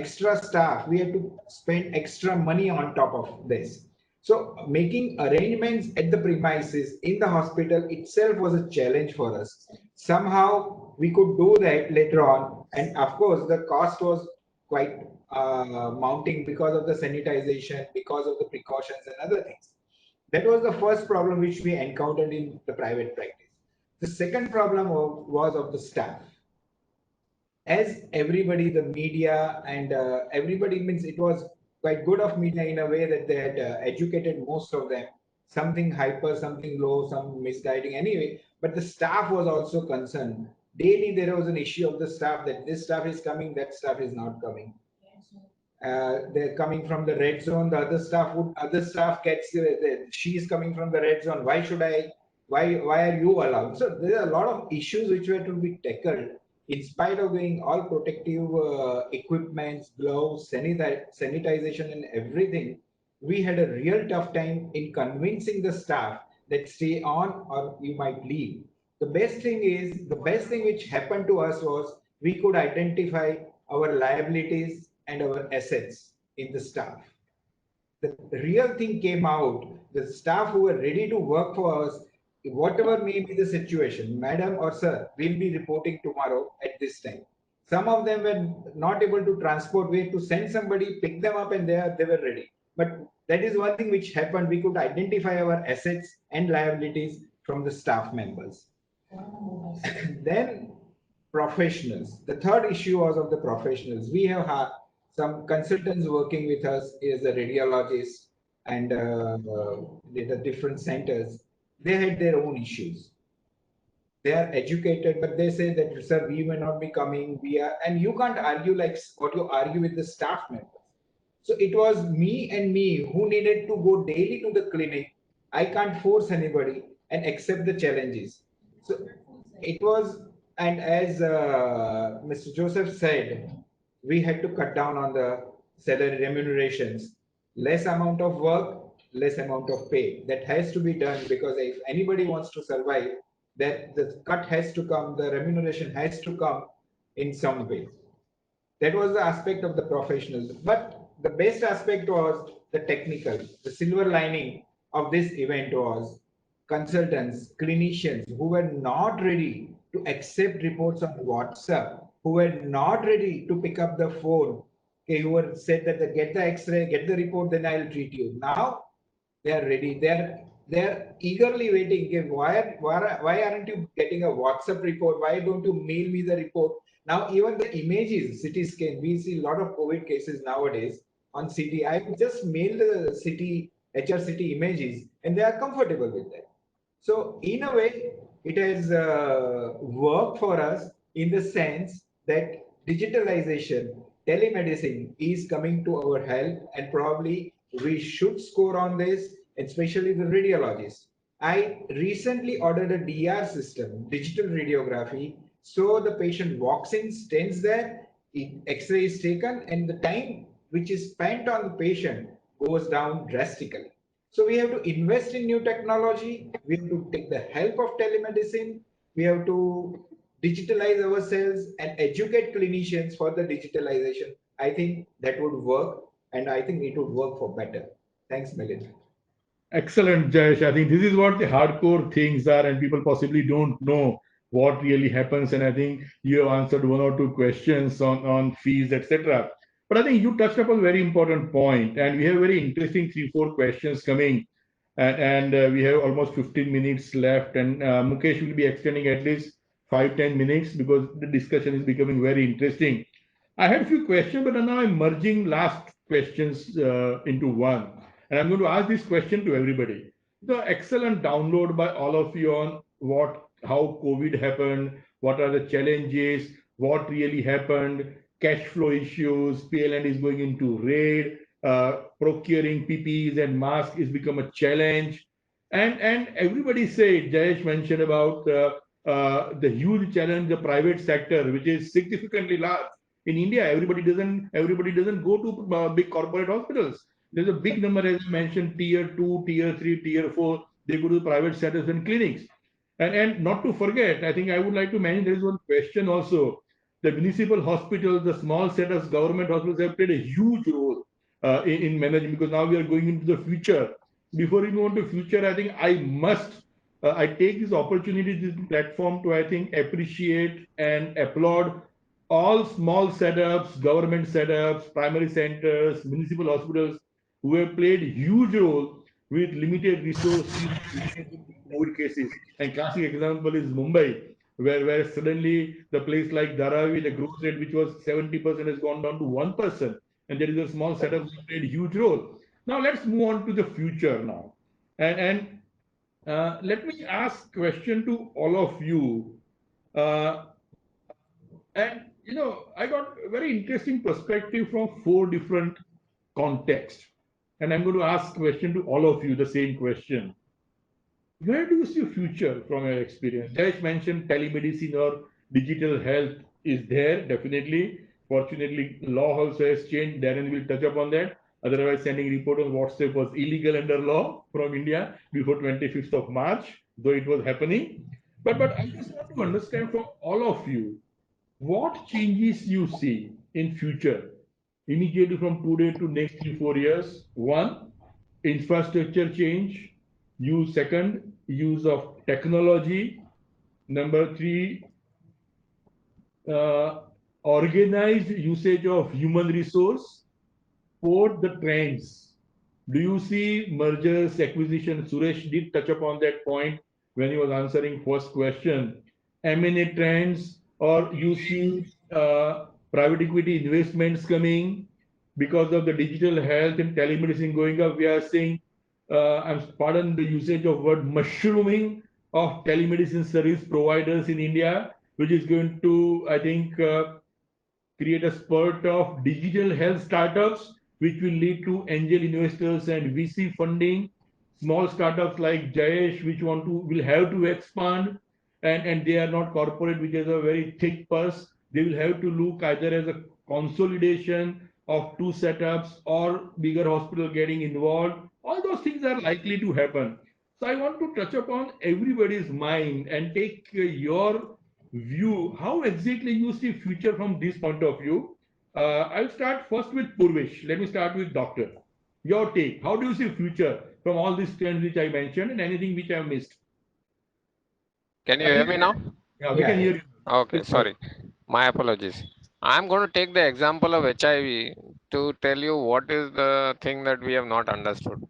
extra staff, we had to spend extra money on top of this. So making arrangements at the premises in the hospital itself was a challenge for us. Somehow we could do that later on, and of course the cost was quite mounting because of the sanitization, because of the precautions and other things. That was the first problem which we encountered in the private practice. The second problem was of the staff. As everybody, the media and everybody, means it was quite good of media in a way that they had educated most of them, something hyper, something low, some misguiding anyway, but the staff was also concerned. Daily there was an issue of the staff that this staff is coming, that staff is not coming. They're coming from the red zone, the other staff gets she is coming from the red zone, why should I, why are you allowed? So there are a lot of issues which were to be tackled in spite of doing all protective equipments, gloves, sanitization and everything. We had a real tough time in convincing the staff that stay on or you might leave. The best thing which happened to us was we could identify our liabilities and our assets in the staff. The real thing came out. The staff who were ready to work for us, whatever may be the situation, madam or sir, will be reporting tomorrow at this time. Some of them were not able to transport. We had to send somebody, pick them up, and they were ready. But that is one thing which happened. We could identify our assets and liabilities from the staff members. Then professionals. The third issue was of the professionals. We have had some consultants working with us as a radiologist and the different centers. They had their own issues. They are educated, but they say that, sir, we may not be coming. We are, and you can't argue like what you argue with the staff members. So it was me who needed to go daily to the clinic. I can't force anybody and accept the challenges. So it was, and as Mr. Joseph said, we had to cut down on the salary remunerations. Less amount of work, less amount of pay. That has to be done because if anybody wants to survive, that the cut has to come, the remuneration has to come in some way. That was the aspect of the professional. But the best aspect was the technical. The silver lining of this event was consultants, clinicians who were not ready to accept reports on WhatsApp, who were not ready to pick up the phone, okay, who were said that get the X-ray, get the report, then I'll treat you. Now they are ready. They're eagerly waiting. Okay, why aren't you getting a WhatsApp report? Why don't you mail me the report? Now even the images, CT scan, we see a lot of COVID cases nowadays on CT. I just mail the CT, HRCT images, and they are comfortable with that. So in a way, it has worked for us in the sense that digitalization, telemedicine is coming to our help, and probably we should score on this, especially the radiologists. I recently ordered a DR system, digital radiography, so the patient walks in, stands there, X-ray is taken, and the time which is spent on the patient goes down drastically. So we have to invest in new technology. We have to take the help of telemedicine. We have to digitalize ourselves and educate clinicians for the digitalization. I think that would work, and I think it would work for better. Thanks, Milind. Excellent, Jayesh. I think this is what the hardcore things are, and people possibly don't know what really happens. And I think you have answered one or two questions on fees, etc. But I think you touched upon a very important point, and we have very interesting 3-4 questions coming, and we have almost 15 minutes left, and Mukesh will be extending at least 5-10 minutes because the discussion is becoming very interesting. I had a few questions, but now I'm merging last questions into one. And I'm going to ask this question to everybody. The excellent download by all of you on how COVID happened, what are the challenges, what really happened, cash flow issues, PLN is going into raid, procuring PPEs and masks is become a challenge. And everybody said, Jayesh mentioned about the huge challenge, the private sector, which is significantly large. In India, everybody doesn't go to big corporate hospitals. There's a big number, as you mentioned, tier 2, tier 3, tier 4. They go to the private setups and clinics. And not to forget, I think I would like to mention there is one question also. The municipal hospitals, the small setups, government hospitals have played a huge role in managing, because now we are going into the future. Before we go into future, I think I take this opportunity, this platform to, I think, appreciate and applaud all small setups, government setups, primary centers, municipal hospitals who have played huge role with limited resources, limited COVID cases. And classic example is Mumbai, where suddenly the place like Dharavi, the growth rate which was 70% has gone down to 1%. And there is a small setup which played huge role. Now let's move on to the future now. And let me ask question to all of you. Uh, and I got a very interesting perspective from four different contexts. And I'm going to ask question to all of you, the same question. Where do you see future from your experience? Jayesh mentioned telemedicine or digital health is there, definitely. Fortunately, law also has changed. Darren will touch upon that. Otherwise, sending report on WhatsApp was illegal under law from India before 25th of March, though it was happening. But I just want to understand from all of you, what changes you see in future, immediately from today to next 3-4 years? One, infrastructure change. Second, use of technology. Number three, uh, organized usage of human resource. Fourth, the trends. Do you see mergers, acquisition? Suresh did touch upon that point when he was answering first question. M&A trends, or you see private equity investments coming because of the digital health and telemedicine going up. We are seeing, pardon the usage of word, mushrooming of telemedicine service providers in India, which is going to, I think, create a spurt of digital health startups, which will lead to angel investors and VC funding. Small startups like Jayesh, which will have to expand, and they are not corporate, which has a very thick purse. They will have to look either as a consolidation of two setups or bigger hospital getting involved. All those things are likely to happen. So I want to touch upon everybody's mind and take your view, how exactly you see future from this point of view. I'll start first with Purvish. Let me start with Doctor. Your take. How do you see future from all these trends which I mentioned and anything which I missed? Can you hear me now? Yeah, we can hear you. Okay, sorry. My apologies. I'm going to take the example of HIV to tell you what is the thing that we have not understood.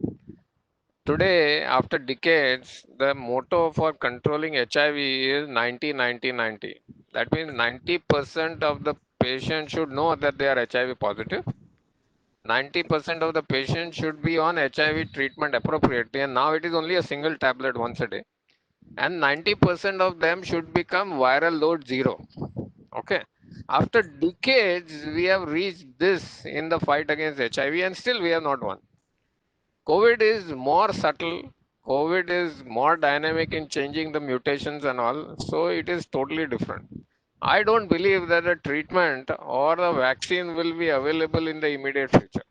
Today, after decades, the motto for controlling HIV is 90-90-90. That means 90% of the patients should know that they are HIV positive. 90% of the patients should be on HIV treatment appropriately, and now it is only a single tablet once a day. And 90% of them should become viral load zero. Okay. After decades, we have reached this in the fight against HIV, and still we have not won. COVID is more subtle. COVID is more dynamic in changing the mutations and all. So it is totally different. I don't believe that a treatment or a vaccine will be available in the immediate future.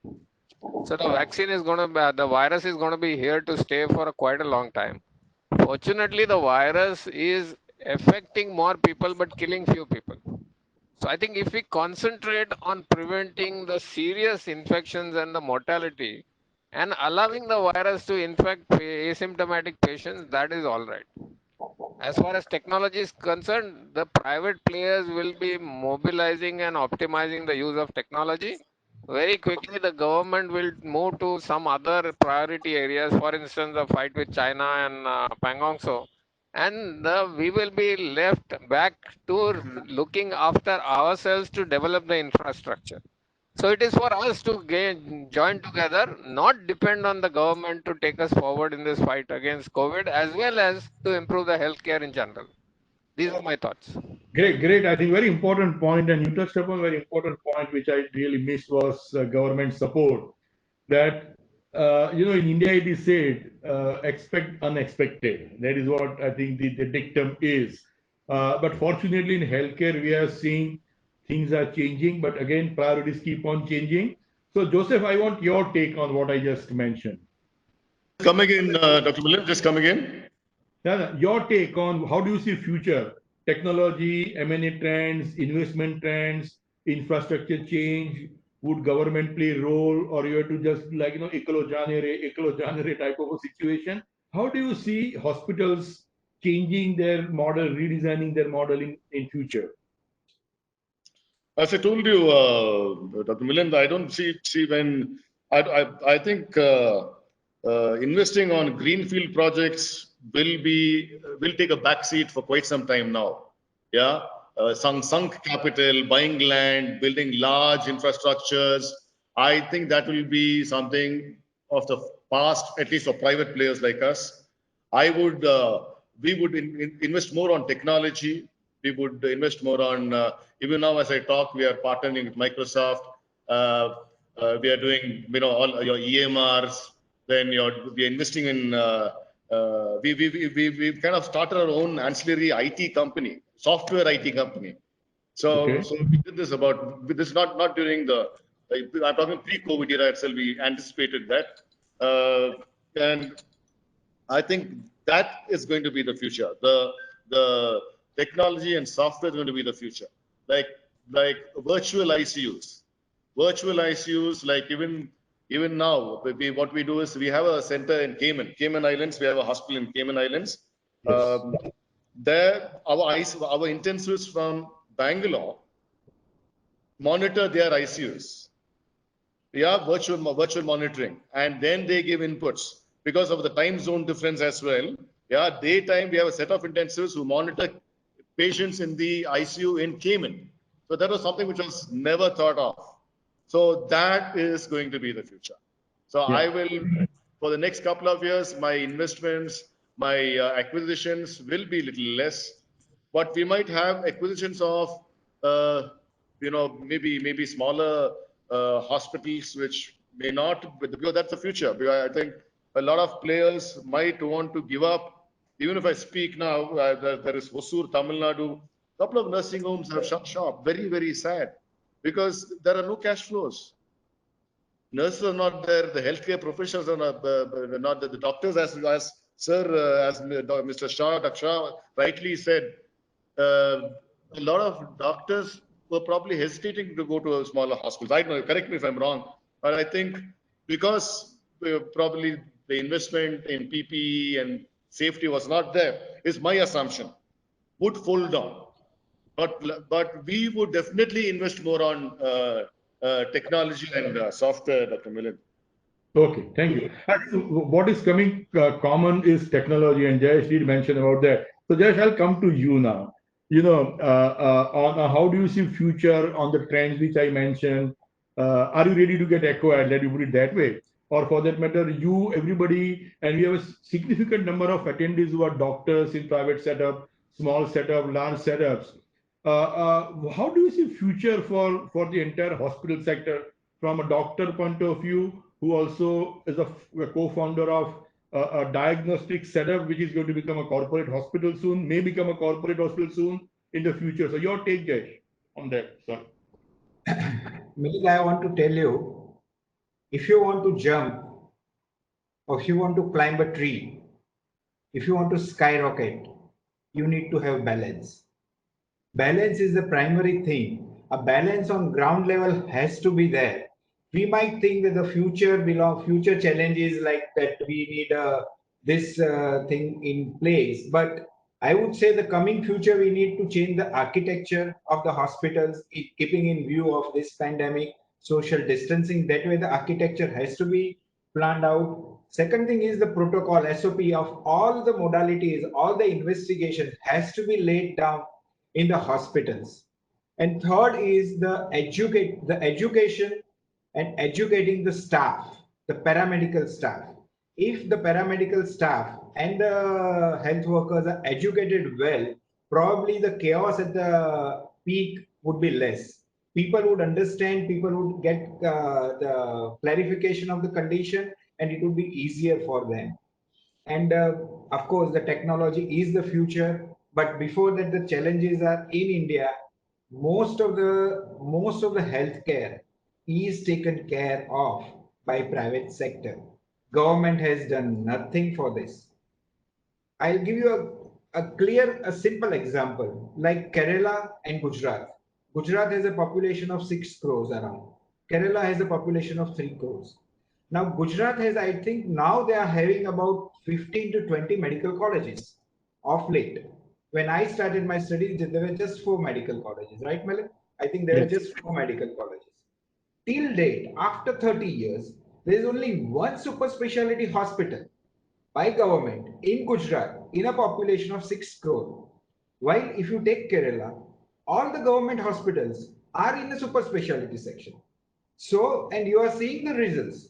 So the vaccine is going to be, the virus is going to be here to stay for quite a long time. Fortunately, the virus is affecting more people but killing few people. So I think if we concentrate on preventing the serious infections and the mortality and allowing the virus to infect asymptomatic patients, that is all right. As far as technology is concerned, the private players will be mobilizing and optimizing the use of technology. Very quickly, the government will move to some other priority areas, for instance, the fight with China and Pangongso. And we will be left back to looking after ourselves to develop the infrastructure. So it is for us to join together, not depend on the government to take us forward in this fight against COVID, as well as to improve the healthcare in general. These are my thoughts. Great. I think very important point, and you touched upon a very important point which I really missed was government support. That in India it is said, expect unexpected. That is what I think the dictum is. But fortunately, in healthcare, we are seeing things are changing. But again, priorities keep on changing. So, Joseph, I want your take on what I just mentioned. Come again, Dr. Milind, just come again. Yeah, your take on how do you see future technology, M&A trends, investment trends, infrastructure change? Would government play a role, or you have to just like ecolo type of a situation? How do you see hospitals changing their model, redesigning their model in future? As I told you, Dr. Milind, I don't see when I think investing on greenfield projects will take a backseat for quite some time now. Yeah, sunk capital, buying land, building large infrastructures. I think that will be something of the past, at least for private players like us. I would we would invest more on technology. We would invest more on even now as I talk, we are partnering with Microsoft. We are doing all your EMRs. Then we are investing in we've kind of started our own ancillary IT company, software IT company. So we did this this is not during the I'm talking pre-COVID era itself. We anticipated that, and I think that is going to be the future. The technology and software is going to be the future. Like virtual ICUs, like even now, what we do is we have a center in Cayman Islands. We have a hospital in Cayman Islands. Yes. There, our intensivists from Bangalore monitor their ICUs. We have virtual monitoring, and then they give inputs because of the time zone difference as well. Yeah, daytime we have a set of intensivists who monitor patients in the ICU in Cayman. So that was something which was never thought of. So that is going to be the future. So Yeah. I will, for the next couple of years, my investments, my acquisitions will be a little less, but we might have acquisitions of, maybe smaller hospitals, which may not, because that's the future. Because I think a lot of players might want to give up. Even if I speak now, there is Hosur, Tamil Nadu, a couple of nursing homes have shut shop. Very, very sad, because there are no cash flows. Nurses are not there. The healthcare professionals are not the doctors, as Mr. Shah, Dr. Shah rightly said. A lot of doctors were probably hesitating to go to a smaller hospitals. I don't know, correct me if I'm wrong, but I think because probably the investment in PPE and safety was not there, is my assumption, would fold down. But we would definitely invest more on technology and software, Dr. Milind. Okay, thank you. What is coming common is technology, and Jayesh did mention about that. So Jayesh, I'll come to you now. On how do you see future on the trends which I mentioned? Are you ready to get acquired? Let me put it that way. Or for that matter, everybody, and we have a significant number of attendees who are doctors in private setup, small setup, large setups. How do you see future for the entire hospital sector from a doctor point of view, who also is a co-founder of a diagnostic setup, which is going to become a corporate hospital soon, may become a corporate hospital soon in the future. So your take, Jayesh, on that. Sorry. Milind, I want to tell you, if you want to jump, or if you want to climb a tree, if you want to skyrocket, you need to have balance. Balance is the primary thing. A balance on ground level has to be there. We might think that the future challenges like that we need this thing in place, but I would say the coming future we need to change the architecture of the hospitals, keeping in view of this pandemic, social distancing. That way, the architecture has to be planned out. Second thing is the protocol SOP of all the modalities, all the investigation has to be laid down in the hospitals. And third is the education and educating the staff, the paramedical staff. If the paramedical staff and the health workers are educated well, probably the chaos at the peak would be less. People would understand, people would get the clarification of the condition, and it would be easier for them. And of course, the technology is the future. But before that, the challenges are in India. Most of the healthcare is taken care of by private sector. Government has done nothing for this. I'll give you a simple example like Kerala and Gujarat. Gujarat has a population of 6 crores around. Kerala has a population of 3 crores. Now, Gujarat has, I think, now they are having about 15 to 20 medical colleges of late. When I started my studies, there were just 4 medical colleges, right, Milind? I think there were Yes. just 4 medical colleges. Till date, after 30 years, there is only one super specialty hospital by government in Gujarat in a population of 6 crore. While if you take Kerala, all the government hospitals are in the super specialty section. So, and you are seeing the results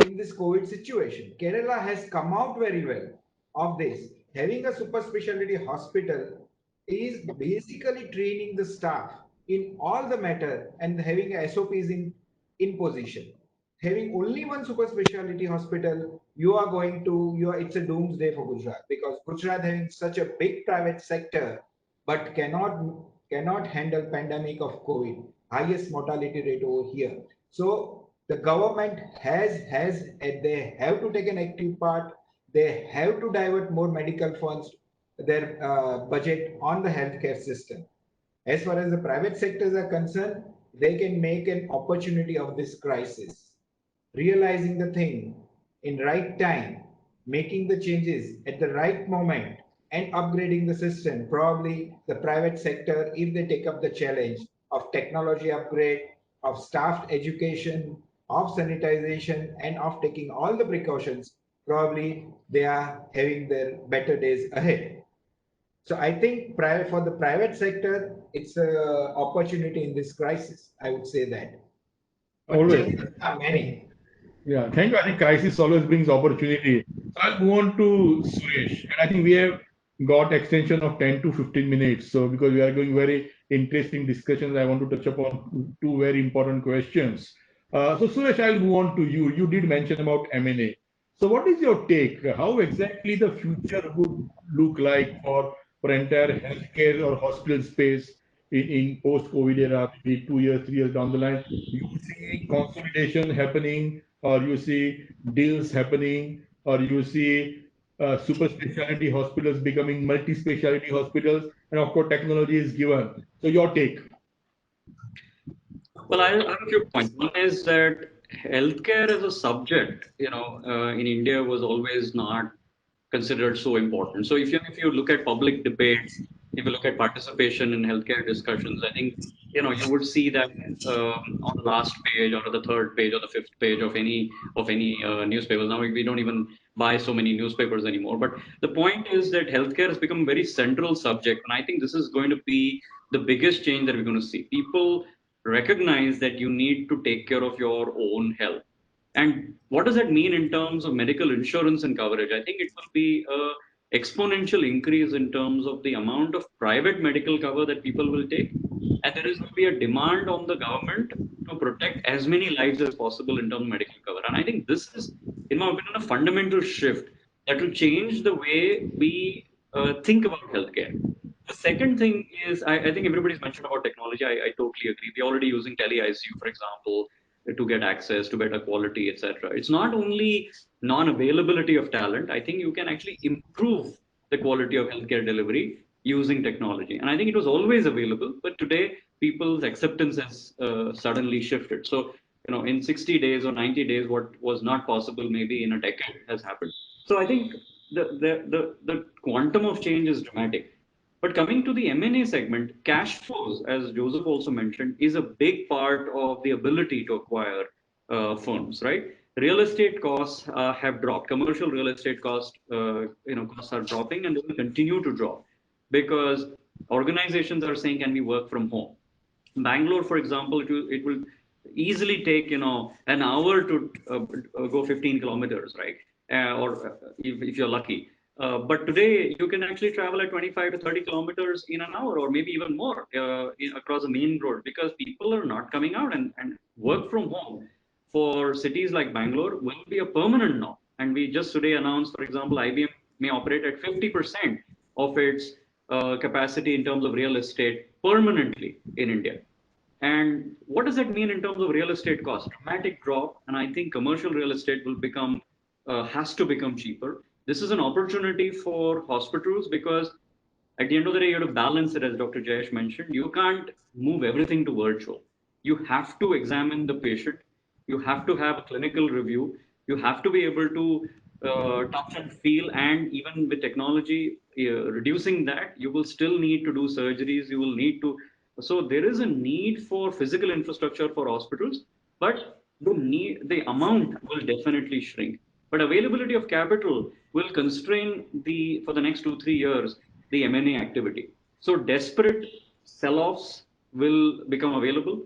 in this COVID situation. Kerala has come out very well of this. Having a super specialty hospital is basically training the staff in all the matter and having SOPs in position. Having only one super specialty hospital, you are going to, you are, it's a doomsday for Gujarat because Gujarat having such a big private sector but cannot handle pandemic of COVID, highest mortality rate over here. So the government has they have to take an active part. They have to divert more medical funds, their budget on the healthcare system. As far as the private sectors are concerned, they can make an opportunity of this crisis, realizing the thing in right time, making the changes at the right moment, and upgrading the system. Probably the private sector, if they take up the challenge of technology upgrade, of staff education, of sanitization, and of taking all the precautions, probably they are having their better days ahead. So I think for the private sector, it's a opportunity in this crisis. I would say that. But Always. changes are many. Yeah, thank you. I think crisis always brings opportunity. So I'll move on to Suresh. And I think we have got extension of 10 to 15 minutes. So because we are going very interesting discussions, I want to touch upon two very important questions. So Suresh, I'll move on to you. You did mention about M&A. So what is your take? How exactly the future would look like for entire healthcare or hospital space in post-COVID era, maybe 2 years, 3 years down the line? You see consolidation happening, or you see deals happening, or you see super specialty hospitals becoming multi-specialty hospitals, and of course, technology is given. So, your take. Well, I have a few points. One is that healthcare as a subject, in India was always not considered so important. So if you look at public debates, if you look at participation in healthcare discussions, I think you would see that on the last page or the third page or the fifth page of any newspapers. Now we don't even buy so many newspapers anymore. But the point is that healthcare has become a very central subject, and I think this is going to be the biggest change that we're going to see. People recognize that you need to take care of your own health. And what does that mean in terms of medical insurance and coverage? I think it will be a exponential increase in terms of the amount of private medical cover that people will take. And there is going to be a demand on the government to protect as many lives as possible in terms of medical cover. And I think this is, in my opinion, a fundamental shift that will change the way we think about healthcare. The second thing is, I think everybody's mentioned about technology. I totally agree. We're already using tele-ICU, for example, to get access to better quality, etc. It's not only non-availability of talent. I think you can actually improve the quality of healthcare delivery using technology. And I think it was always available, but today people's acceptance has suddenly shifted. So, in 60 days or 90 days, what was not possible maybe in a decade has happened. So I think the quantum of change is dramatic. But coming to the M&A segment, cash flows, as Joseph also mentioned, is a big part of the ability to acquire firms, right? Real estate costs have dropped. Commercial real estate costs are dropping, and they will continue to drop because organizations are saying, "Can we work from home?" Bangalore, for example, it will easily take an hour to go 15 kilometers, right? Or if you're lucky. But today you can actually travel at 25 to 30 kilometers in an hour, or maybe even more across the main road, because people are not coming out, and work from home for cities like Bangalore will be a permanent now. And we just today announced, for example, IBM may operate at 50% of its capacity in terms of real estate permanently in India. And what does that mean in terms of real estate cost? Dramatic drop, and I think commercial real estate will become has to become cheaper. This is an opportunity for hospitals because at the end of the day, you have to balance it, as Dr. Jayesh mentioned. You can't move everything to virtual. You have to examine the patient. You have to have a clinical review. You have to be able to touch and feel. And even with technology reducing that, you will still need to do surgeries. You will need to. So there is a need for physical infrastructure for hospitals, but the amount will definitely shrink. But availability of capital will constrain for the next 2-3 years the M&A activity. So desperate sell-offs will become available.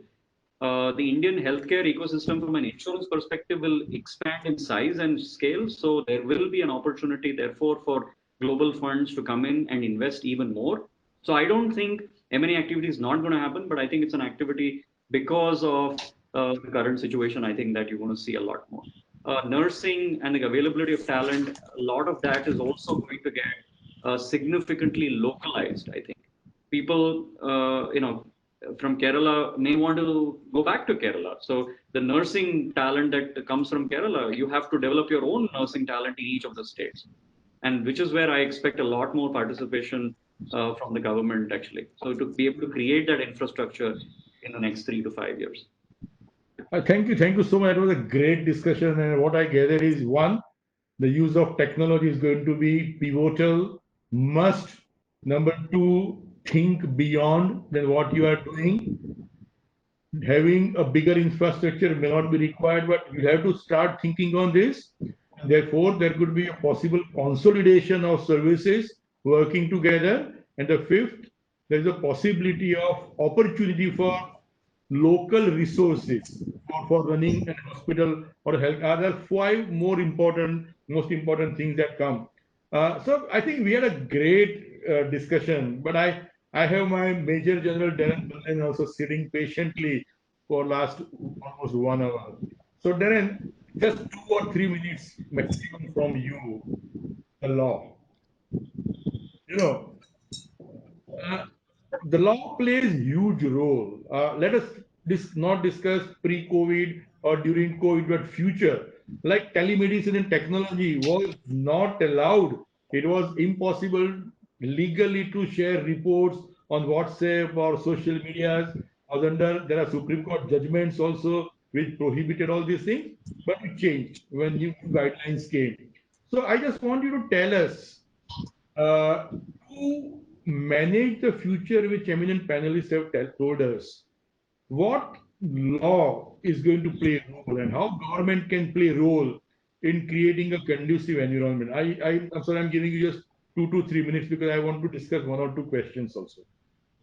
The Indian healthcare ecosystem from an insurance perspective will expand in size and scale. So there will be an opportunity, therefore, for global funds to come in and invest even more. So I don't think M&A activity is not going to happen, but I think it's an activity because of the current situation. I think that you're going to see a lot more. Nursing and the availability of talent, a lot of that is also going to get significantly localized. I think people, from Kerala may want to go back to Kerala. So the nursing talent that comes from Kerala, you have to develop your own nursing talent in each of the states, and which is where I expect a lot more participation from the government actually. So to be able to create that infrastructure in the next 3 to 5 years. Thank you so much. It was a great discussion, and what I gather is one, the use of technology is going to be pivotal, must. Number two, think beyond than what you are doing. Having a bigger infrastructure may not be required, but you have to start thinking on this. Therefore, there could be a possible consolidation of services working together. And the fifth, there is a possibility of opportunity for local resources for running an hospital or health. There are five most important things that come. So I think we had a great discussion, but I have my Major General Darren also sitting patiently for last almost 1 hour. So Darren, just 2 or 3 minutes maximum from you, the law. You know, uh, the law plays huge role. Let us not discuss pre-COVID or during COVID, but future. Like telemedicine and technology was not allowed. It was impossible legally to share reports on WhatsApp or social medias. There are Supreme Court judgments also which prohibited all these things, but it changed when new guidelines came. So I just want you to tell us to manage the future, which eminent panelists have told us, what law is going to play a role and how government can play a role in creating a conducive environment. I'm sorry, I'm giving you just 2 to 3 minutes because I want to discuss one or two questions also.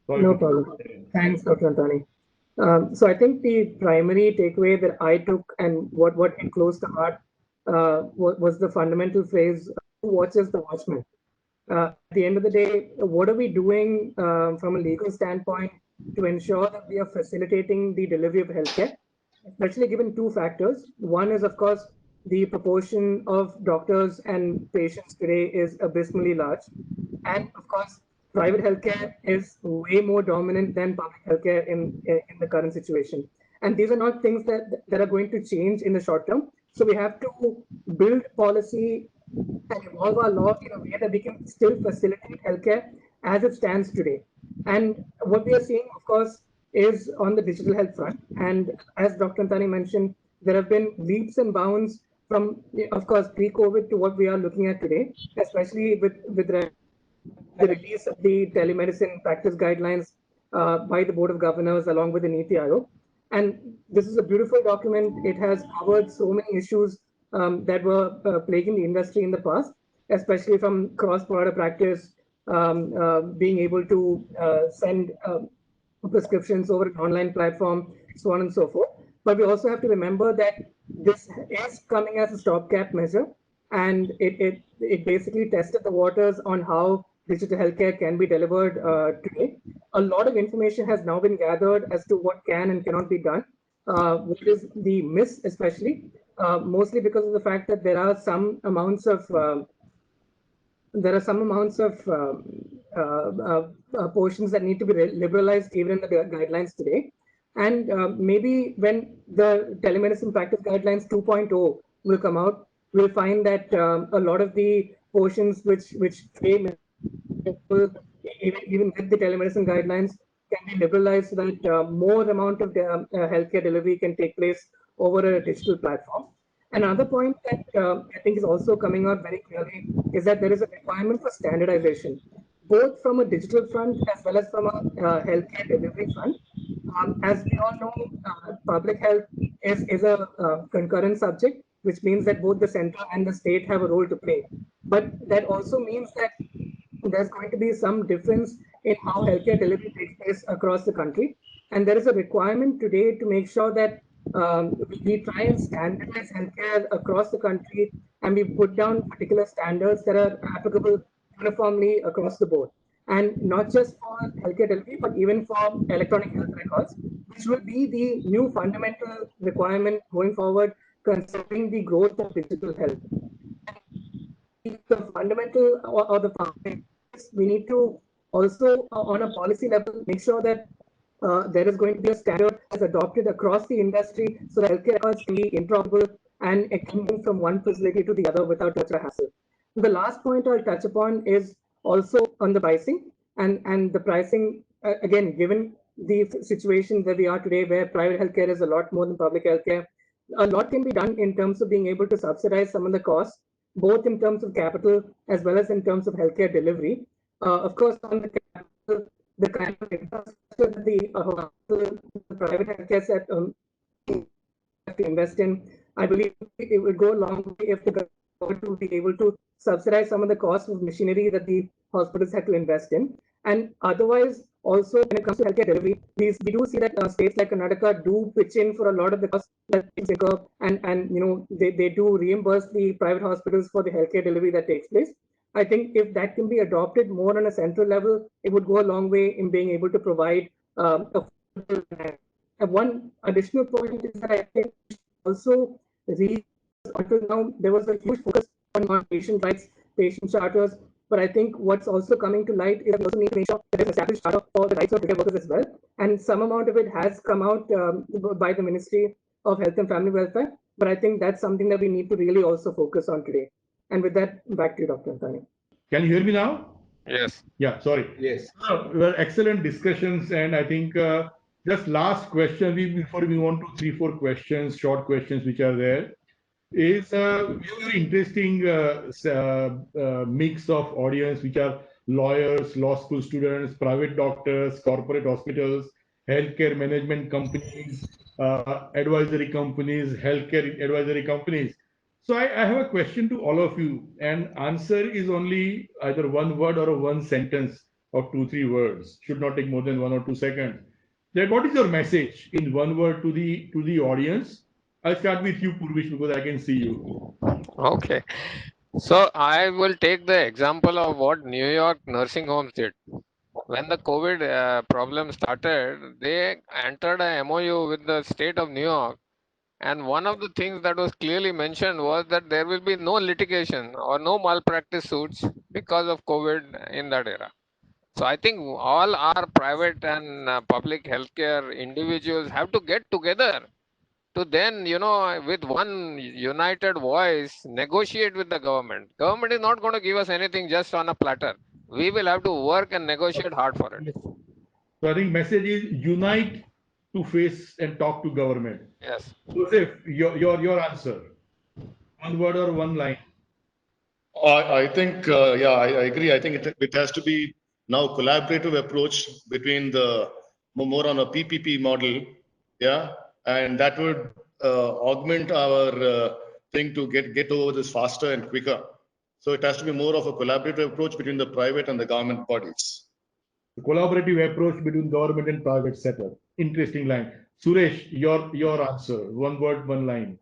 Sorry No problem. Thanks, Dr. Antani. So I think the primary takeaway that I took and what hit close to heart was the fundamental phrase, who watches the watchman? At the end of the day, what are we doing from a legal standpoint to ensure that we are facilitating the delivery of healthcare, especially given two factors. One is, of course, the proportion of doctors and patients today is abysmally large. And of course, private healthcare is way more dominant than public healthcare in the current situation. And these are not things that are going to change in the short term. So we have to build policy and evolve our law in a way that we can still facilitate healthcare as it stands today. And what we are seeing, of course, is on the digital health front. And as Dr. Antani mentioned, there have been leaps and bounds from, of course, pre-COVID to what we are looking at today, especially with the release of the telemedicine practice guidelines by the Board of Governors along with the Niti Aayog. And this is a beautiful document. It has covered so many issues that were plaguing the industry in the past, especially from cross-border practice, being able to send prescriptions over an online platform, so on and so forth. But we also have to remember that this is coming as a stopgap measure, and it basically tested the waters on how digital healthcare can be delivered today. A lot of information has now been gathered as to what can and cannot be done, which is the miss, especially mostly because of the fact that there are some amounts of portions that need to be liberalized even in the guidelines today. And maybe when the telemedicine practice guidelines 2.0 will come out, we'll find that a lot of the portions which even with the telemedicine guidelines can be liberalized so that more amount of healthcare delivery can take place over a digital platform. Another point that I think is also coming out very clearly is that there is a requirement for standardization, both from a digital front as well as from a healthcare delivery front. As we all know, public health is a concurrent subject, which means that both the center and the state have a role to play. But that also means that there's going to be some difference in how healthcare delivery takes place across the country. And there is a requirement today to make sure that we try and standardize healthcare across the country and we put down particular standards that are applicable uniformly across the board. And not just for healthcare delivery, but even for electronic health records, which will be the new fundamental requirement going forward, considering the growth of digital health. The fundamental or the foundation, we need to also, on a policy level, make sure that there is going to be a standard that's adopted across the industry so that healthcare records can be interoperable and it can move from one facility to the other without much of a hassle. The last point I'll touch upon is also on the pricing and the pricing, again, given the situation that we are today, where private healthcare is a lot more than public healthcare, a lot can be done in terms of being able to subsidize some of the costs, both in terms of capital as well as in terms of healthcare delivery. Of course, on the capital, the kind of infrastructure that the private healthcare set have to invest in, I believe it would go a long way if the government would be able to subsidize some of the costs of machinery that the hospitals had to invest in. And otherwise, also when it comes to healthcare delivery, we do see that states like Karnataka do pitch in for a lot of the costs that incur, and they do reimburse the private hospitals for the healthcare delivery that takes place. I think if that can be adopted more on a central level, it would go a long way in being able to provide one additional point is that I think also until now there was a huge focus on patient rights, patient charters, but I think what's also coming to light is that we also need to make sure that there's established charter for the rights of care workers as well, and some amount of it has come out by the Ministry of Health and Family Welfare, but I think that's something that we need to really also focus on today. And with that, back to you, Dr. Antani. Can you hear me now? Yes. Yeah, sorry. Yes. Well, excellent discussions, and I think just last question before we move on to 3-4 questions, short questions which are there, is a very interesting mix of audience, which are lawyers, law school students, private doctors, corporate hospitals, healthcare management companies, advisory companies, healthcare advisory companies. So I have a question to all of you, and answer is only either one word or a one sentence or 2-3 words. Should not take more than 1 or 2 seconds. Then what is your message in one word to the audience? I'll start with you, Purvish, because I can see you. Okay. So I will take the example of what New York nursing homes did. When the COVID problem started, they entered a MOU with the state of New York. And one of the things that was clearly mentioned was that there will be no litigation or no malpractice suits because of COVID in that era. So I think all our private and public healthcare individuals have to get together to then, with one united voice, negotiate with the government. Government is not going to give us anything just on a platter. We will have to work and negotiate hard for it. So I think message is unite to face and talk to government. Yes. Joseph, your answer. One word or one line. I think, I agree. I think it has to be now collaborative approach between the more on a PPP model, and that would augment our thing to get over this faster and quicker. So it has to be more of a collaborative approach between the private and the government bodies. The collaborative approach between government and private sector. Interesting line. Suresh, your answer. One word, one line.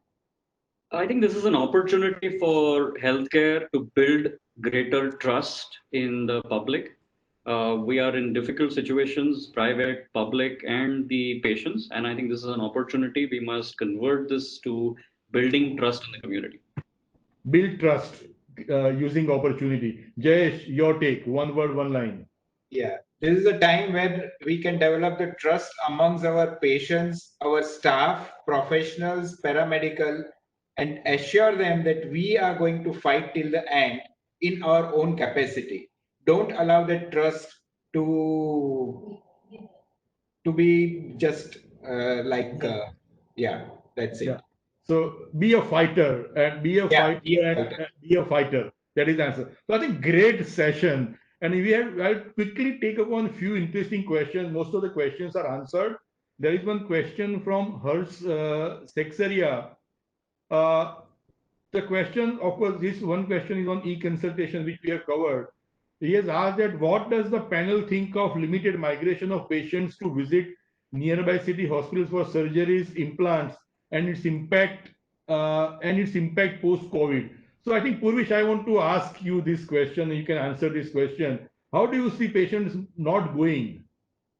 I think this is an opportunity for healthcare to build greater trust in the public. We are in difficult situations, private, public, and the patients. And I think this is an opportunity. We must convert this to building trust in the community. Build trust using opportunity. Jayesh, your take. One word, one line. Yeah, this is a time where we can develop the trust amongst our patients, our staff, professionals, paramedical, and assure them that we are going to fight till the end in our own capacity. Don't allow that trust to be just yeah, that's it. Yeah. So be a fighter and be a Yeah, fighter be a and fighter. be a fighter. That is the answer. So I think great session. And I'll quickly take up on a few interesting questions. Most of the questions are answered. There is one question from Hers Sexeria. Uh, the question, of course, this one question is on e-consultation, which we have covered. He has asked that what does the panel think of limited migration of patients to visit nearby city hospitals for surgeries, implants, and its impact post-COVID. So I think Purvish, I want to ask you this question. You can answer this question. How do you see patients not going?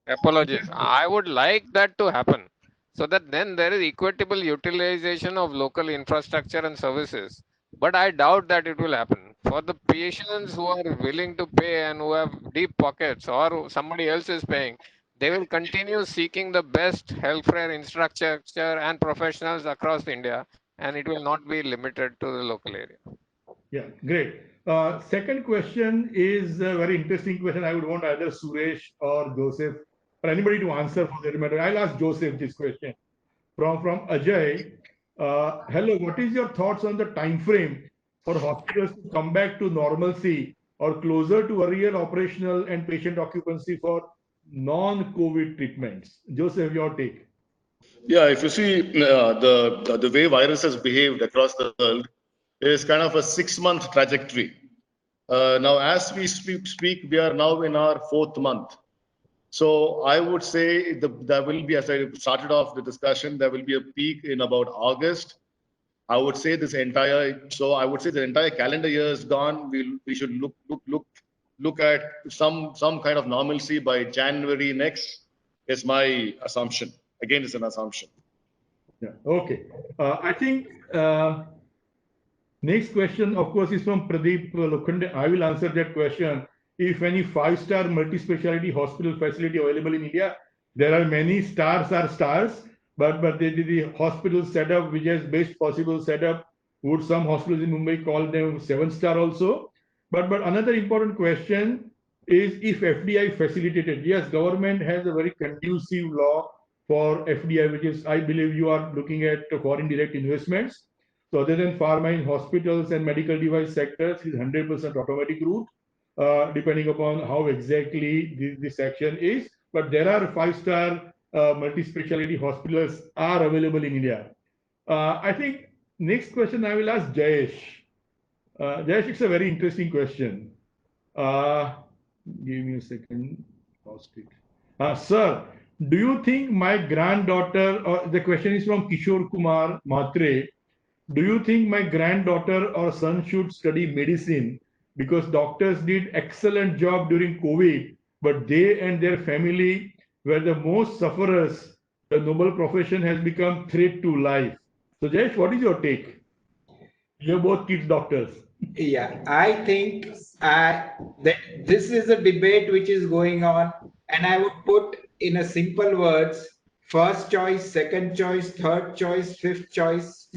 Apologies. I would like that to happen so that then there is equitable utilization of local infrastructure and services. But I doubt that it will happen. For the patients who are willing to pay and who have deep pockets or somebody else is paying, they will continue seeking the best healthcare infrastructure and professionals across India, and it will not be limited to the local area. Yeah, great. Second question is a very interesting question. I would want either Suresh or Joseph or anybody to answer for that matter. I'll ask Joseph this question from Ajay. Hello, what is your thoughts on the time frame for hospitals to come back to normalcy or closer to a real operational and patient occupancy for non-COVID treatments? Joseph, your take. Yeah, if you see the way virus has behaved across the world is kind of a 6-month trajectory. Now, as we speak, we are now in our 4th month. So I would say there will be, as I started off the discussion, there will be a peak in about August. I would say the entire calendar year is gone. We should look at some kind of normalcy by January next. Is my assumption. Again, it's an assumption. Yeah. Okay. I think next question, of course, is from Pradeep Lokhande. I will answer that question. If any 5-star multi-speciality hospital facility available in India, there are many stars are stars, but the hospital setup, which is best possible setup, would some hospitals in Mumbai call them 7-star also? But another important question is if FDI facilitated. Yes, government has a very conducive law for FDI, which is, I believe you are looking at foreign direct investments. So other than pharma in hospitals and medical device sectors is 100% automatic route, depending upon how exactly this action is. But there are 5-star multi-speciality hospitals are available in India. I think next question I will ask Jayesh. Jayesh, it's a very interesting question. Give me a second. Lost it. Sir, do you think my granddaughter, the question is from Kishore Kumar Matre, do you think my granddaughter or son should study medicine because doctors did excellent job during COVID, but they and their family were the most sufferers? The noble profession has become threat to life. So Jayesh, what is your take? You're both kids doctors. Yeah, I think that this is a debate which is going on, and I would put in a simple words: first choice, second choice, third choice, fifth choice,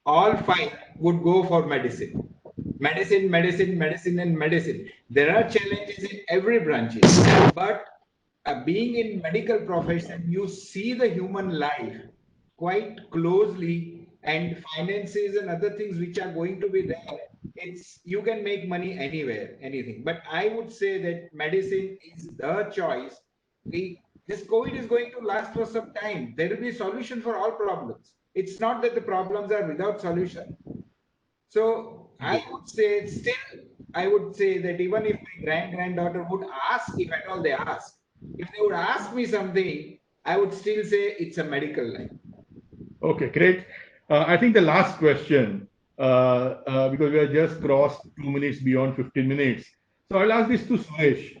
all 5 would go for medicine. Medicine, medicine, medicine, and medicine. There are challenges in every branches, but being in medical profession, you see the human life quite closely, and finances and other things which are going to be there. It's you can make money anywhere, anything. But I would say that medicine is the choice. This COVID is going to last for some time. There will be a solution for all problems. It's not that the problems are without solution. So I would say that even if my granddaughter would ask, if at all they ask, if they would ask me something, I would still say it's a medical line. Okay, great. I think the last question, because we have just crossed 2 minutes beyond 15 minutes. So I'll ask this to Suresh.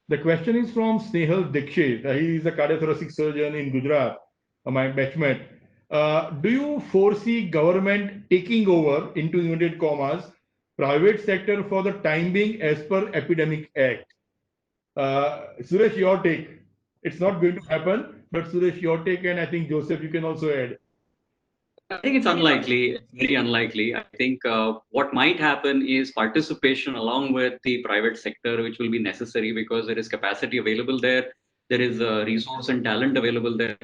The question is from Snehal Dikshit. He is a cardiothoracic surgeon in Gujarat, my batchmate. Do you foresee government taking over, into inverted commas, private sector for the time being as per Epidemic Act? Suresh, your take. It's not going to happen, but Suresh, your take, and I think Joseph, you can also add. I think it's unlikely, very unlikely. I think what might happen is participation along with the private sector, which will be necessary because there is capacity available there, there is resource and talent available there,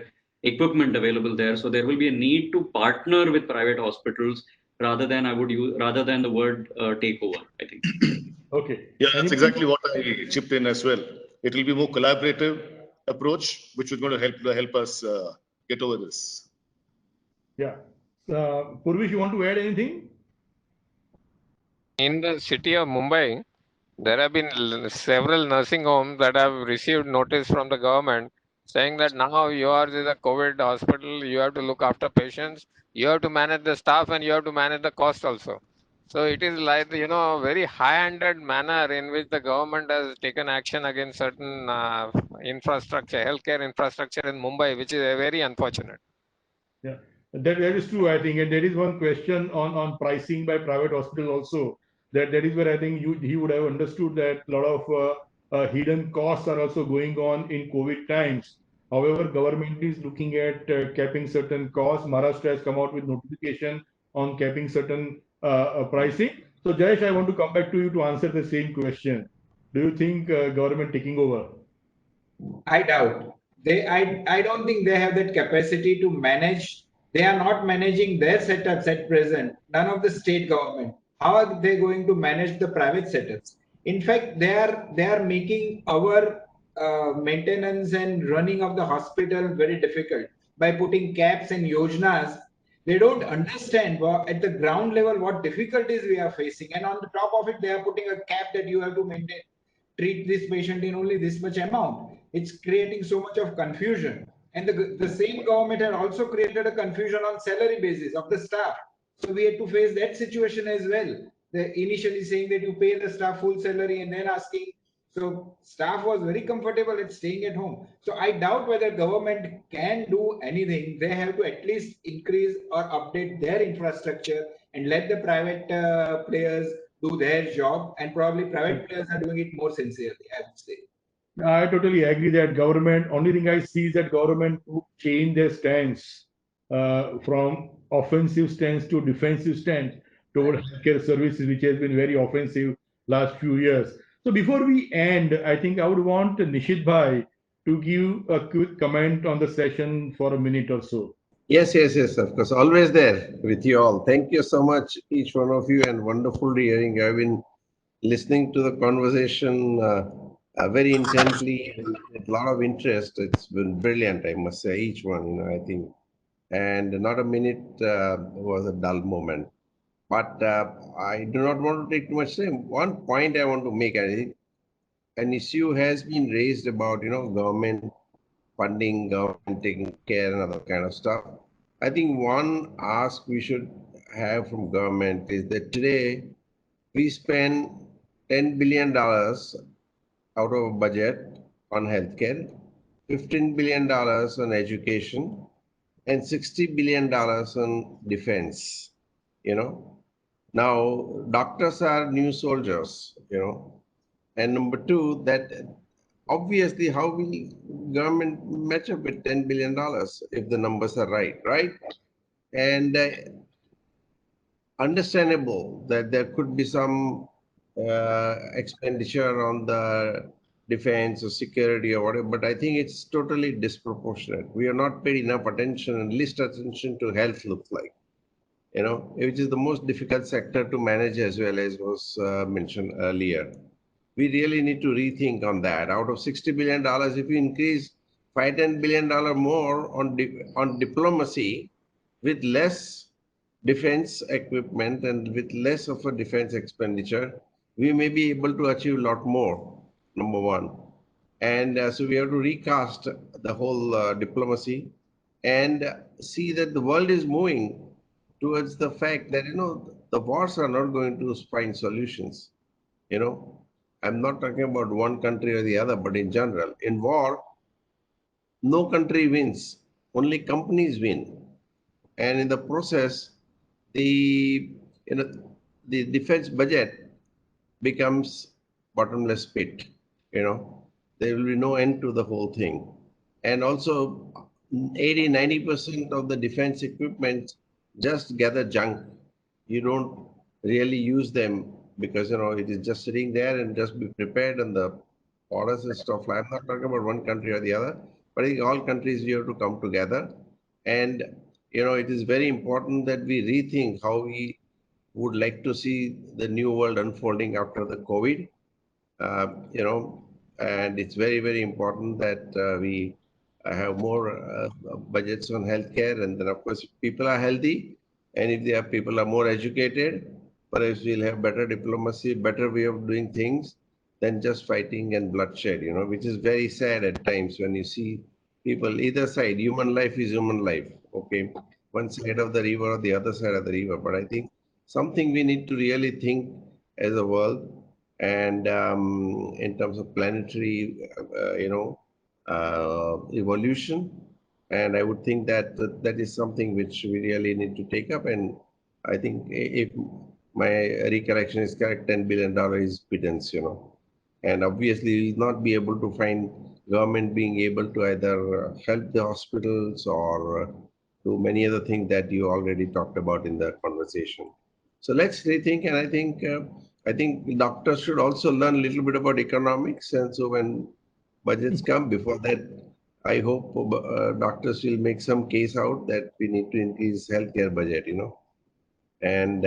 equipment available there. So there will be a need to partner with private hospitals rather than rather than the word takeover, I think. Okay. Yeah, that's Anything? exactly what I chipped in as well. It will be more collaborative approach, which is going to help us get over this. Yeah. Purvish, you want to add anything? In the city of Mumbai, there have been several nursing homes that have received notice from the government saying that now yours is a COVID hospital, you have to look after patients, you have to manage the staff, and you have to manage the cost also. So it is like, a very high-handed manner in which the government has taken action against certain infrastructure, healthcare infrastructure in Mumbai, which is very unfortunate. Yeah, that is true, I think. And there is one question on pricing by private hospital also. That is where I think he would have understood that a lot of hidden costs are also going on in COVID times. However, government is looking at capping certain costs. Maharashtra has come out with notification on capping certain pricing. So, Jayesh, I want to come back to you to answer the same question. Do you think government taking over? I doubt. I don't think they have that capacity to manage. They are not managing their setups at present. None of the state government. How are they going to manage the private setups? In fact, they are making our maintenance and running of the hospital very difficult by putting caps and yojnas. They don't understand at the ground level what difficulties we are facing, and on the top of it, they are putting a cap that you have to maintain treat this patient in only this much amount. It's creating so much of confusion. And the same government had also created a confusion on salary basis of the staff. So we had to face that situation as well. They initially saying that you pay the staff full salary and then asking. So staff was very comfortable at staying at home. So I doubt whether government can do anything. They have to at least increase or update their infrastructure and let the private players do their job, and probably private players are doing it more sincerely, I would say. I totally agree that government, only thing I see is that government would change their stance from offensive stance to defensive stance toward healthcare services, which has been very offensive last few years. So before we end, I think I would want Nishith Bhai to give a quick comment on the session for a minute or so. Yes, of course. Always there with you all. Thank you so much, each one of you, and wonderful hearing. I've been listening to the conversation very intently and with a lot of interest. It's been brilliant, I must say, each one, I think. And not a minute was a dull moment. But I do not want to take too much time. One point I want to make, I think, an issue has been raised about, government funding, government taking care and other kind of stuff. I think one ask we should have from government is that today we spend $10 billion out of a budget on healthcare, $15 billion on education, and $60 billion on defense. Now doctors are new soldiers, and number two, that obviously how will government match up with $10 billion if the numbers are right? And understandable that there could be some expenditure on the defense or security or whatever, but I think it's totally disproportionate. We are not paid enough attention, and least attention to health looks like, which is the most difficult sector to manage as well, as was mentioned earlier. We really need to rethink on that. Out of $60 billion, if you increase $5-10 billion more on diplomacy with less defense equipment and with less of a defense expenditure, we may be able to achieve a lot more, number one. And so we have to recast the whole diplomacy and see that the world is moving towards the fact that, the wars are not going to find solutions. I'm not talking about one country or the other, but in general, in war, no country wins, only companies win. And in the process, the the defense budget becomes bottomless pit. There will be no end to the whole thing. And also 80-90% of the defense equipment just gather junk. You don't really use them because it is just sitting there, and just be prepared and the orders and stuff. I'm not talking about one country or the other, but in all countries you have to come together. And it is very important that we rethink how we would like to see the new world unfolding after the COVID. uh, you know, and it's very, very important that we have more budgets on healthcare. And then, of course, if people are healthy, and if people are more educated, perhaps we'll have better diplomacy, better way of doing things than just fighting and bloodshed, which is very sad at times when you see people either side. Human life is human life, okay? One side of the river or the other side of the river. But I think something we need to really think as a world, and in terms of planetary, evolution. And I would think that that is something which we really need to take up. And I think if my recollection is correct, $10 billion is pittance, And obviously, we will not be able to find government being able to either help the hospitals or do many other things that you already talked about in the conversation. So let's rethink, and I think doctors should also learn a little bit about economics. And so when budgets come, before that, I hope doctors will make some case out that we need to increase healthcare budget. And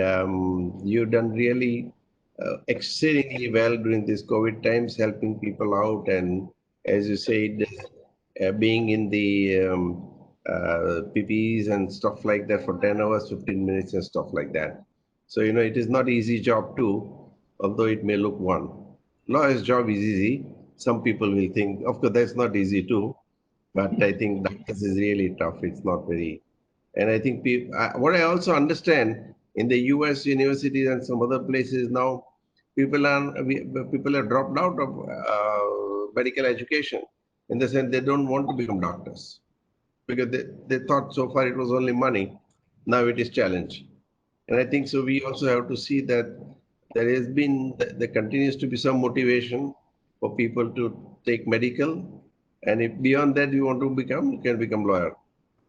you've done really exceedingly well during these COVID times, helping people out. And as you said, being in the PPEs and stuff like that for 10 hours, 15 minutes and stuff like that. So, it is not easy job too, although it may look one. Lawyer's job is easy. Some people will think, of course, that's not easy too. But I think doctors is really tough. It's not very. And I think what I also understand in the US universities and some other places now, people have dropped out of medical education, in the sense they don't want to become doctors because they thought so far it was only money. Now it is challenge. And I think so we also have to see that there continues to be some motivation for people to take medical. And if beyond that you want to become, you can become lawyer.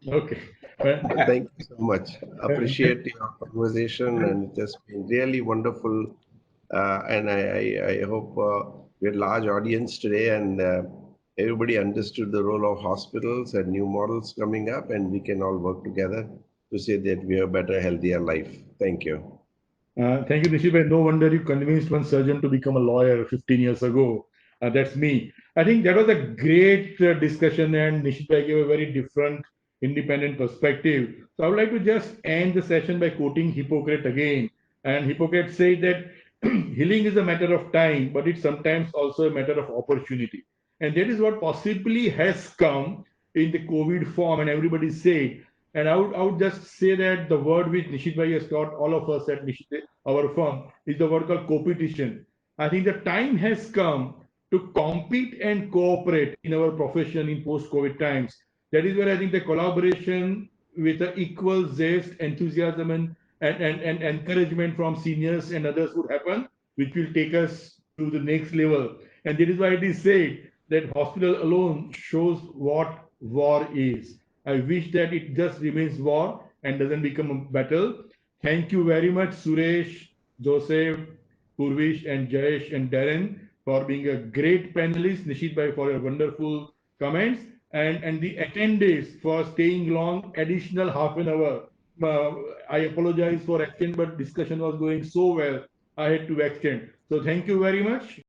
Okay. Well, Thank you so much. Appreciate your conversation, and it has been really wonderful. And I hope we had a large audience today, and everybody understood the role of hospitals and new models coming up, and we can all work together to say that we have better, healthier life. Thank you. Thank you, Nishith. No wonder you convinced one surgeon to become a lawyer 15 years ago. That's me. I think that was a great discussion, and Nishith gave a very different, independent perspective. So I would like to just end the session by quoting Hippocrates again. And Hippocrates said that healing is a matter of time, but it's sometimes also a matter of opportunity. And that is what possibly has come in the COVID form, and everybody said. And I would just say that the word which Nishith has taught all of us at Nishith, our firm, is the word called competition. I think the time has come to compete and cooperate in our profession in post-COVID times. That is where I think the collaboration with the equal zest, enthusiasm, and encouragement from seniors and others would happen, which will take us to the next level. And that is why it is said that hospital alone shows what war is. I wish that it just remains war and doesn't become a battle. Thank you very much, Suresh, Joseph, Purvish, and Jayesh, and Darren, for being a great panelist. Nishith bhai for your wonderful comments, and the attendees for staying long, additional half an hour. I apologize for extend, but discussion was going so well, I had to extend. So thank you very much.